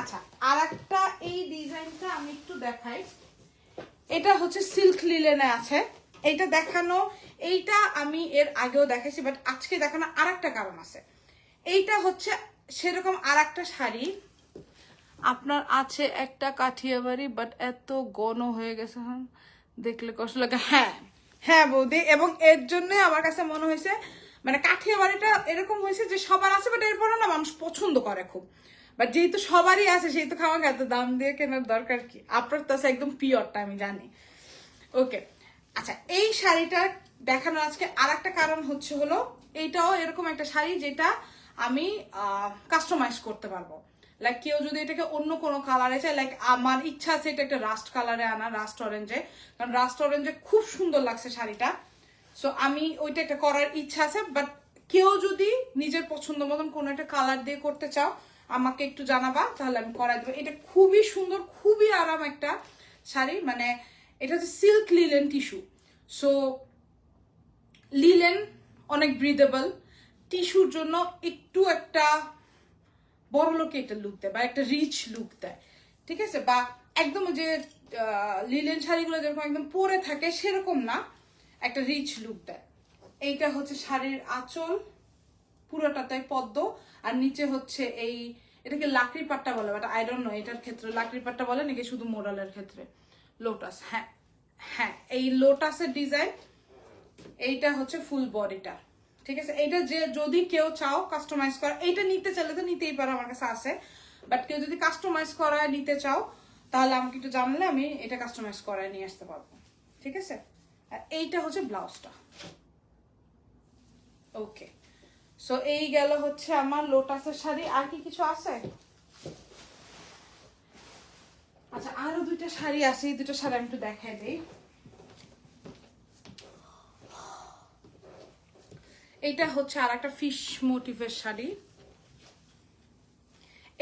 আচ্ছা, আর একটা এই ডিজাইনটা আমি একটু দেখাই, এটা হচ্ছে সিল্ক লিলেনে আছে, এইটা দেখানো, এইটা আমি এর আগেও দেখাইছি, বাট আজকে দেখানো আর একটা কারণ আছে। এইটা হচ্ছে সেরকম আর একটা শাড়ি আপনার আছে একটা কাঠিয়াবাড়ি, বাট এত ঘন হয়ে গেছে, হ্যাঁ দেখলে কষ্ট লাগে। হ্যাঁ হ্যাঁ বৌদি, এবং এর জন্য আমার কাছে মনে হয়েছে মানে কাঠিয়াবাড়িটা এরকম হয়েছে যে সবার আছে, বাট এরপরে না মানুষ পছন্দ করে খুব, বাট যেহেতু সবারই আছে সেহেতু খাওয়া এত দাম দিয়ে কেনার দরকার কি, আপনার তো আছে একদম পিওরটা আমি জানি। ওকে, আচ্ছা, এই শাড়িটা দেখানোর আজকে আর একটা কারণ হচ্ছে হলো, এইটাও এরকম একটা শাড়ি যেটা আমি কাস্টমাইজ করতে পারবো, লাইক কেউ যদি এটাকে অন্য কোনো কালারে চায়, লাইক আমার ইচ্ছা আছে এটা একটা রাস্ট কালারে আনা, রাস্ট অরেঞ্জে, কারণ রাস্ট অরেঞ্জে খুব সুন্দর লাগছে শাড়িটা, সো আমি ওইটা একটা করার ইচ্ছা আছে, বাট কেউ যদি নিজের পছন্দ মতন কোনো একটা কালার দিয়ে করতে চাও আমাকে একটু জানাবা, তাহলে আমি করাই দেবো। এটা খুবই সুন্দর, খুবই আরাম একটা শাড়ি, মানে এটা হচ্ছে silk linen tissue, so linen অনেক ব্রিদেবল, টিস্যুর জন্য একটু একটা বড় লোকে একটা লুক দেয় বা একটা রিচ লুক দেয়, ঠিক আছে, বা একদম যে লিলেন শাড়িগুলো যেরকম একদম পরে থাকে সেরকম না, একটা রিচ লুক দেয়। এইটা হচ্ছে শাড়ির আঁচল, পুরোটাতে পদ্ম, আর নিচে হচ্ছে এই, এটাকে লাকড়ি পাট্টা বলে, বাট আই ডোন্ট নো এটার ক্ষেত্রে লাকড়ি পাট্টা বলে নাকি শুধু মোডালের ক্ষেত্রে লোটাস। হ্যাঁ হ্যাঁ, এই লোটাসের ডিজাইন, এইটা হচ্ছে ফুল বডিটা, ঠিক আছে। এইটা যে যদি কেউ চাও কাস্টমাইজ করা, এইটা নিতে চাইলে তো নিতেই পারো, আমার কাছে আছে, বাট কেউ যদি কাস্টমাইজ করা নিতে চাও তাহলে আমাকে একটু জানালে আমি এটা কাস্টমাইজ করায় নিয়ে আসতে পারবো, ঠিক আছে। আর এইটা হচ্ছে ব্লাউজটা। ওকে, সো এই গেল হচ্ছে আমার লোটাসের শাড়ি। আর কি কিছু আছে? আচ্ছা, আরো দুইটা শাড়ি আছে, এই দুটো শাড়ি আমি একটু দেখাই দিই। এইটা হচ্ছে আর একটা ফিশ মোটিভের শাড়ি।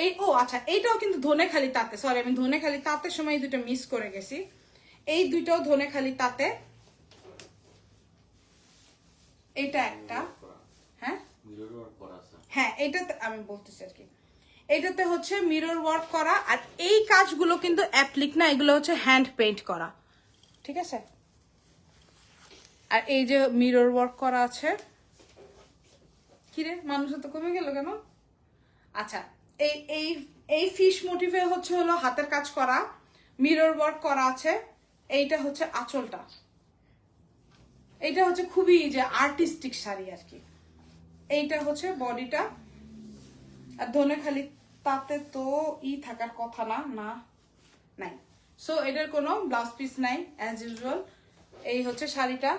এই ও আচ্ছা, এইটাও কিন্তু ধনেখালি তাঁতে, সরি আমি ধনেখালি তাঁতের সময় এই দুটো মিস করে গেছি। এই দুইটাও ধনেখালি তাঁতে। এইটা একটা, হ্যাঁ হ্যাঁ এইটাতে আমি বলতেছি আর কি, এইটাতে হচ্ছে মিরর ওয়ার্ক করা। আর এই কাজগুলো কিন্তু অ্যাপ্লিক না, এগুলো হচ্ছে হ্যান্ড পেইন্ট করা, ঠিক আছে। আর এই যে মিরর ওয়ার্ক করা আছে। কিরে মানুষের তো কমে গেল কেন? আচ্ছা, এই এই এই ফিশ মোটিভে হচ্ছে হলো হাতের কাজ করা, মিরর ওয়ার্ক করা আছে। এইটা হচ্ছে আঁচলটা, এইটা হচ্ছে খুবই যে আর্টিস্টিক শাড়ি আর কি। এইটা হচ্ছে বডিটা। আর ধনেখালি তাতে তো থাকার কথা না, না নাই। সো এটার কোনো ব্লাউজ পিস নাই অ্যাজ ইউজুয়াল। এই হচ্ছে শাড়িটা,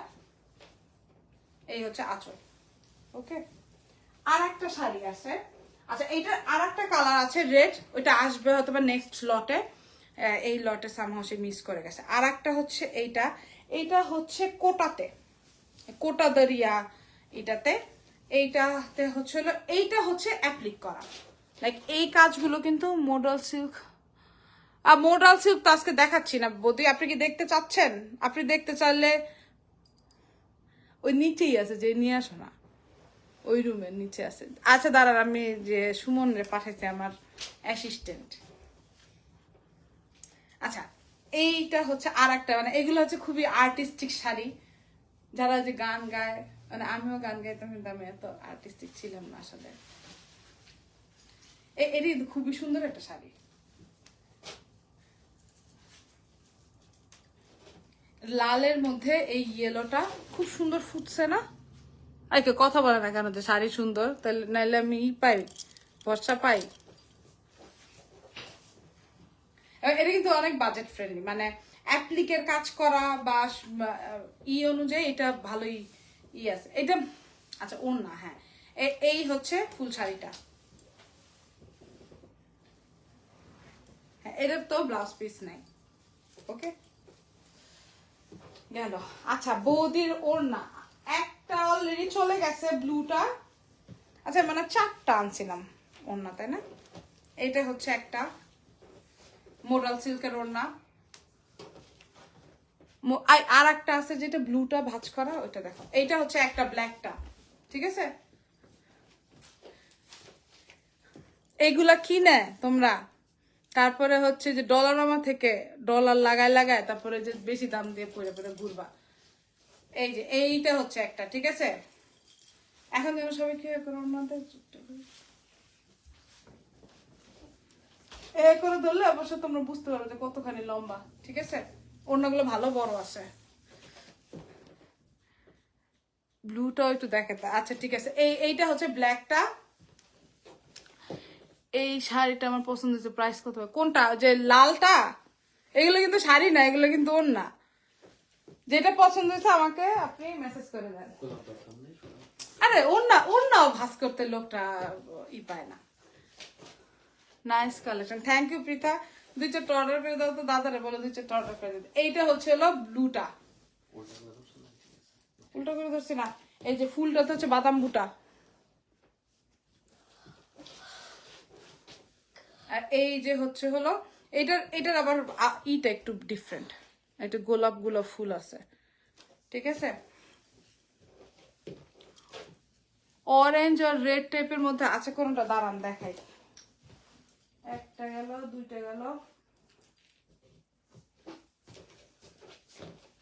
এই হচ্ছে আঁচল। ওকে, আর একটা শাড়ি আছে। আচ্ছা, এইটার আর একটা কালার আছে রেড, ওইটা আসবে হয়তো বা নেক্সট লটে। এই লটে সামহাও সে মিস করে গেছে। আর একটা হচ্ছে এইটা, এইটা হচ্ছে কোটাতে, কোটা দরিয়া এটাতে। এইটাতে হচ্ছে হলো, এইটা হচ্ছে অ্যাপ্লিক করা, লাইক এই কাজগুলো কিন্তু মোডাল সিল্ক। আর মোডাল সিল্ক তো আজকে দেখাচ্ছি না বৌদি, আপনি কি দেখতে চাচ্ছেন? আপনি দেখতে চাইলে ওই নিচেই আছে, যে নিয়ে আসো না, ওই রুমের নিচে আছে। আচ্ছা দাঁড়ান, আমি যে সুমন রে পাঠাইছি আমার অ্যাসিস্ট্যান্ট। আচ্ছা, এইটা হচ্ছে আর একটা, মানে এগুলো হচ্ছে খুবই আর্টিস্টিক শাড়ি। যারা যে গান গায়, মানে আমিও গান গাইতাম কিন্তু আমি এত আর্টিস্টিক ছিলাম না আসলে। এটি খুবই সুন্দর একটা শাড়ি। লালের মধ্যে এই ইয়েলোটা খুব সুন্দর ফুটছে না? আইকে কথা বলে না কেন যে শাড়ি সুন্দর, তাহলে নাইলে আমি পাই, ভরসা পাই। এটা কিন্তু অনেক বাজেট ফ্রেন্ডলি, মানে অ্যাপ্লিকের কাজ করা বা অনুযায়ী এটা ভালোই আছে এটা। আচ্ছা ওর না, হ্যাঁ এই হচ্ছে ফুল শাড়িটা। হ্যাঁ, এটার তো ব্লাউজ পিস নাই। ওকে, গেল। আচ্ছা, বৌদির ওড়না একটা অলরেডি চলে গেছে, ব্লুটা। আচ্ছা, মানে 4টা আনছিলাম ওড়না, তাই না? এইটা হচ্ছে একটা মোডাল সিল্কের ওড়না। আর একটা আছে যেটা ব্লুটা ভাঁজ করা, ওইটা দেখো। এইটা হচ্ছে একটা ব্ল্যাকটা, ঠিক আছে। এইগুলা কিনে তোমরা তারপরে হচ্ছে যে ডলারমা থেকে ডলার লাগায় লাগায় তারপরে যে বেশি দাম দিয়ে পরে পরে ঘুরবা। এই যে এইটা হচ্ছে একটা, ঠিক আছে। এখন যেন সবাই খেয়ে করো ওনাদের এই করে ধরলে অবশ্য তোমরা বুঝতে পারো যে কতখানি লম্বা, ঠিক আছে। অন্যগুলো ভালো বড় আছে। ব্লুটাও একটু দেখাতে। আচ্ছা ঠিক আছে, এইটা হচ্ছে ব্ল্যাকটা। এই শাড়িটা আমার পছন্দ হয়েছে। প্রাইস কত? কোনটা? যে লালটা? এগুলো কিন্তু শাড়ি না, এগুলো কিন্তু ওড়না। যেটা পছন্দ হয়েছে আমাকে আপনি মেসেজ করে দেন। আরে ওড়না, ওড়নাও ভাঁজ করতে লোকটা পায় না। Nice collection, thank you Preeta. 2-4টা অর্ডার করে দাও তো, দাদারে বলো 2-4টা অর্ডার করে দিতে। এইটা হচ্ছে হলো ব্লুটা। উল্টা করে ধরছি না, এই যে ফুলটা তো হচ্ছে বাদাম বুটা। আর এই যে হচ্ছে হলো এটার আবার ইটা একটু ডিফারেন্ট, এটা গোলাপ গোলাপ ফুল আছে, ঠিক আছে। অরেঞ্জ আর রেড টাইপের মধ্যে আছে কোনটা, দাঁড়ান দেখাই। একটা গেল, দুইটা গেল,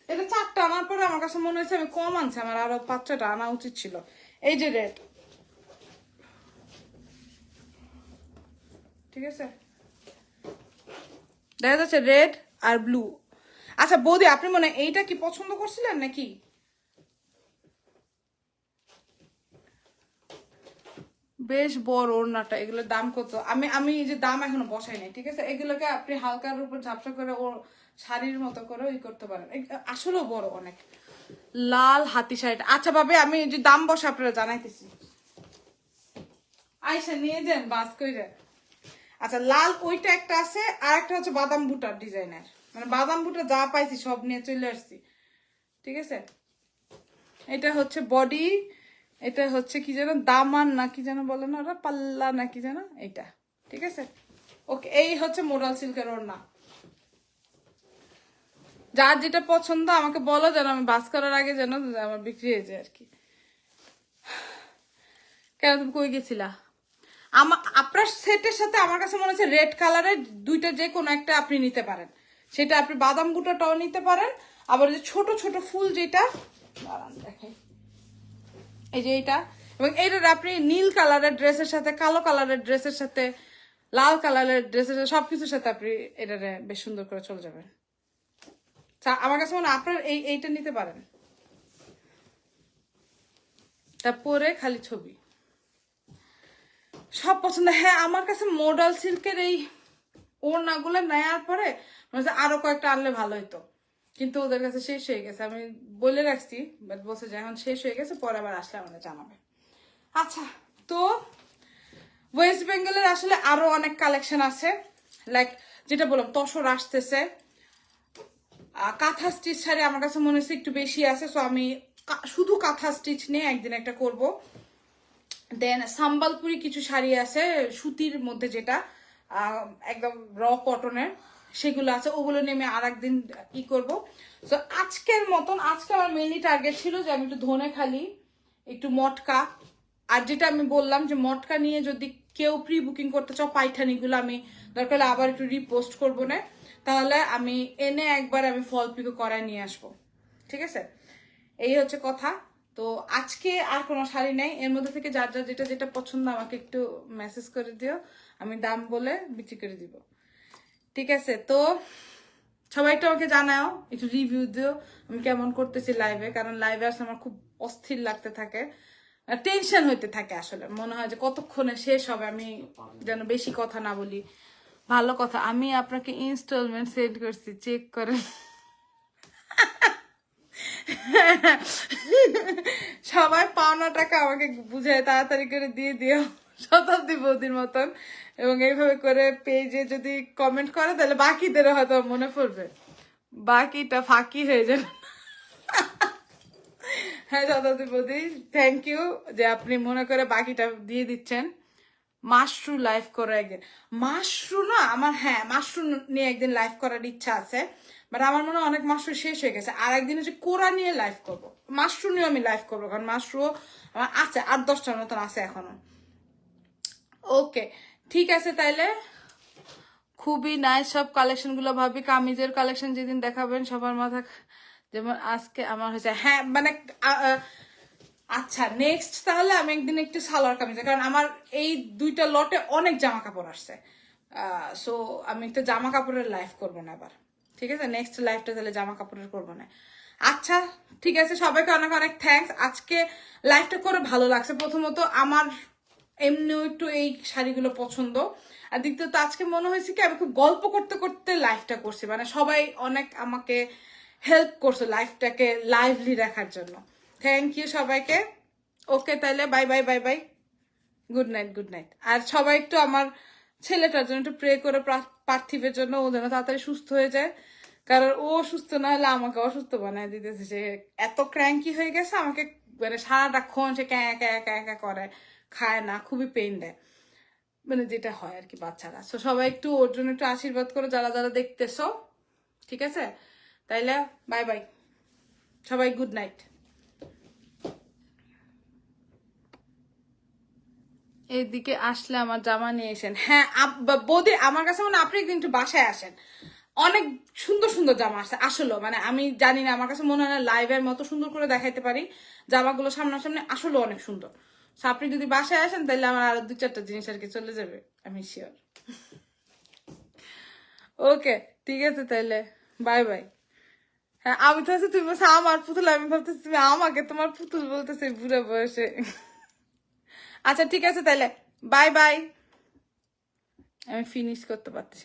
এটা 4টা আনার পরে আমার কাছে মনে হয়েছে আমি কম আনছি, আমার আরো 5-6টা আনা উচিত ছিল। এই যে রেড, ঠিক আছে, দেখা যাচ্ছে রেড আর ব্লু। আচ্ছা বৌদি, আপনি মনে এইটা কি পছন্দ করছিলেন নাকি? বেশ বড় ওড়নাটা। এগুলোর দাম কত? আমি এই যে দাম এখনো বসাই নাই, ঠিক আছে। এগুলোকে আপনি হালকার উপর ঝাপসা করে ও শাড়ির মতো করে ওই করতে পারেন। আসলেও বড় অনেক। লাল হাতি শাড়িটা, আচ্ছা ভাবে আমি যে দাম বসে আপনারা জানাইতেছি। আয়সা নিয়ে যান বাস করে। আচ্ছা, লাল ওইটা একটা আছে, আর একটা হচ্ছে বাদাম বুটার ডিজাইনের, মানে বাদাম বুটা যা পাইছি সব নিয়ে চলে আসছি, ঠিক আছে। এটা হচ্ছে বডি এটা হচ্ছে কি যেন দামান না কি যেন বলে না ওরা, পাল্লা না কি যেন, এটা ঠিক আছে। ওকে, এই হচ্ছে মোডাল সিল্কের ওড়না। যার যেটা পছন্দ আমাকে বলো, যেন আমি বাস করার আগে যেন আমার বিক্রি হয়ে যায় আর কি। কেন তুমি কই গেছিলা? আপনার সেটের সাথে আমার কাছে মনে হচ্ছে রেড কালারের দুইটা যে কোনো একটা আপনি নিতে পারেন, সেটা আপনি বাদাম বুটাটাও নিতে পারেন, আবার যে ছোট ছোট ফুল যেটা দেখেন এই যে এইটা, এবং এইটার আপনি নীল কালারের ড্রেসের সাথে, কালো কালারের ড্রেসের সাথে, লাল কালারের ড্রেসের সাথে, সবকিছুর সাথে আপনি এটারে বেশ সুন্দর করে চলে যাবেন। আমার কাছে মনে হয় আপনার এইটা নিতে পারেন, তারপরে খালি ছবি সব পছন্দ। হ্যাঁ, আমার কাছে মোডাল সিল্কের এই ওড়নাগুলো নেওয়ার পরে আরো কয়েকটা আনলে ভালো হতো, কিন্তু ওদের কাছে শেষ হয়ে গেছে। আমি বলে রাখছি, বাট বলছে যে এখন শেষ হয়ে গেছে, পরে আবার আসলে আমাদের জানাবে। আচ্ছা, তো ওয়েস্ট বেঙ্গলের আসলে আরো অনেক কালেকশন আছে, লাইক যেটা বললাম তসর আসতেছে, কাঁথা স্টিচ শাড়ি আমার কাছে মনে হচ্ছে একটু বেশি আছে, সো আমি শুধু কাঁথা স্টিচ নিয়ে একদিন একটা করব। দেন সাম্বালপুরি কিছু শাড়ি আছে সুতির মধ্যে, যেটা একদম র কটনের, সেগুলো আছে, ওগুলো নিয়ে আমি আর একদিন ই করবো। তো আজকের মতন, আজকে আমার মেনলি টার্গেট ছিল যে আমি একটু ধনেখালি, একটু মটকা, আর যেটা আমি বললাম যে মটকা নিয়ে যদি কেউ প্রি বুকিং করতে চাও, পাইঠানিগুলো আমি দরকার হলে আবার একটু রিপোস্ট করবো না, তাহলে আমি এনে একবার আমি ফল পিকো করায় নিয়ে আসবো, ঠিক আছে? এই হচ্ছে কথা। তো আজকে আর কোনো শাড়ি নেই, এর মধ্যে থেকে যার যার যেটা যেটা পছন্দ আমাকে একটু মেসেজ করে দিও, আমি দাম বলে বিক্রি করে দিব, ঠিক আছে? তো সবাই একটু আমাকে জানাও, একটু রিভিউ দিও আমি কেমন করতেছি লাইভে, কারণ লাইভে আসলে আমার খুব অস্থির লাগতে থাকে, টেনশন হইতে থাকে, আসলে মনে হয় যে কতক্ষণে শেষ হবে, আমি যেন বেশি কথা না বলি। ভালো কথা, আমি আপনাকে ইনস্টলমেন্ট সেন্ড করছি, চেক করেন। সবাই পাওনা টাকা আমাকে বুঝায় তাড়াতাড়ি করে দিয়ে দিও, শতাব্দী বৌদির মতন, এবং এইভাবে করে পেজে যদি কমেন্ট করে তাহলে বাকিদেরও হয়তো মনে পড়বে, বাকিটা ফাঁকি হয়ে যাবে। হ্যাঁ শতাব্দী বৌদি, থ্যাংক ইউ যে আপনি মনে করে বাকিটা দিয়ে দিচ্ছেন। মাশরু লাইভ করা একদিন, মাশরু না আমার, হ্যাঁ মাশরু নিয়ে একদিন লাইভ করার ইচ্ছা আছে, বাট আমার মনে হয় অনেক মাশরু শেষ হয়ে গেছে। আর একদিন হচ্ছে কোরা নিয়ে লাইভ করবো, মাশরু নিয়ে আমি লাইভ করবো, কারণ মাশরু আমার আছে 8-10টার মতন আছে এখনো। ওকে, ঠিক আছে, তাইলে খুবই নাইস সব কালেকশন গুলো। ভাবি কামিজের কালেকশন যেদিন দেখাবেন সবার মাথা, যেমন আজকে আমার হয়েছে, হ্যাঁ মানে আচ্ছা নেক্সট তাহলে আমি একদিন একটু সালোয়ার কামিজ, কারণ আমার এই দুইটা লটে অনেক জামা কাপড় আসছে, সো আমি একটু জামা কাপড়ের লাইভ করবো না এবার, ঠিক আছে? নেক্সট লাইভটা তাহলে জামা কাপড়ের করবো না। আচ্ছা ঠিক আছে, সবাইকে অনেক অনেক থ্যাঙ্কস, আজকে লাইভটা করে ভালো লাগছে। প্রথমত আমার এমনিও একটু এই শাড়িগুলো পছন্দ, আর দ্বিতীয়ত আজকে মনে হয়েছে কি আমি খুব গল্প করতে করতে লাইভটা করছি, মানে সবাই অনেক আমাকে হেল্প করছে লাইফটাকে লাইভলি রাখার জন্য। থ্যাংক ইউ সবাইকে। ওকে তাইলে bye bye bye bye, good night good night. আর সবাই একটু আমার ছেলেটার জন্য একটু প্রে করে, পার্থিবের জন্য, ও যেন তাড়াতাড়ি সুস্থ হয়ে যায়, কারণ ও সুস্থ না হলে আমাকে অসুস্থ বানায় দিতেছে। সে এত ক্র্যাঙ্কি হয়ে গেছে, আমাকে মানে সারাটাক্ষণ সে ক্যাঁ ক্যাঁ ক্যাঁ ক্যাঁ করে, খায় না, খুবই পেইন দেয়, মানে যেটা হয় আর কি বাচ্চারা। তো সবাই একটু ওর জন্য একটু আশীর্বাদ করো যারা যারা দেখতেছো, ঠিক আছে? তাইলে বাই বাই সবাই, গুড নাইট। এইদিকে আসলে আমার জামা নিয়ে এসেন। হ্যাঁ বৌদি, আমার কাছে মনে আপনি একদিন একটু বাসায় আসেন, অনেক সুন্দর সুন্দর জামা আছে আসলে, মানে আমি জানি না, আমার কাছে মনে হয় না লাইভের মতো সুন্দর করে দেখাইতে পারি জামাগুলো সামনাসামনি, আসলে অনেক সুন্দর। আপনি যদি বাসায় আসেন তাহলে আমার আরো 2-4টা জিনিস আর কি চলে যাবে, আমি শিওর। ওকে ঠিক আছে, তাইলে বাই বাই। হ্যাঁ আমি তো আছি, তুমি বলছো আমার পুতুল, আমি ভাবতেছি তুমি আমাকে তোমার পুতুল বলতেছে বুড়ো বয়সে। আচ্ছা ঠিক আছে তাইলে, বাই বাই। আমি ফিনিশ করতে পারতেছি না।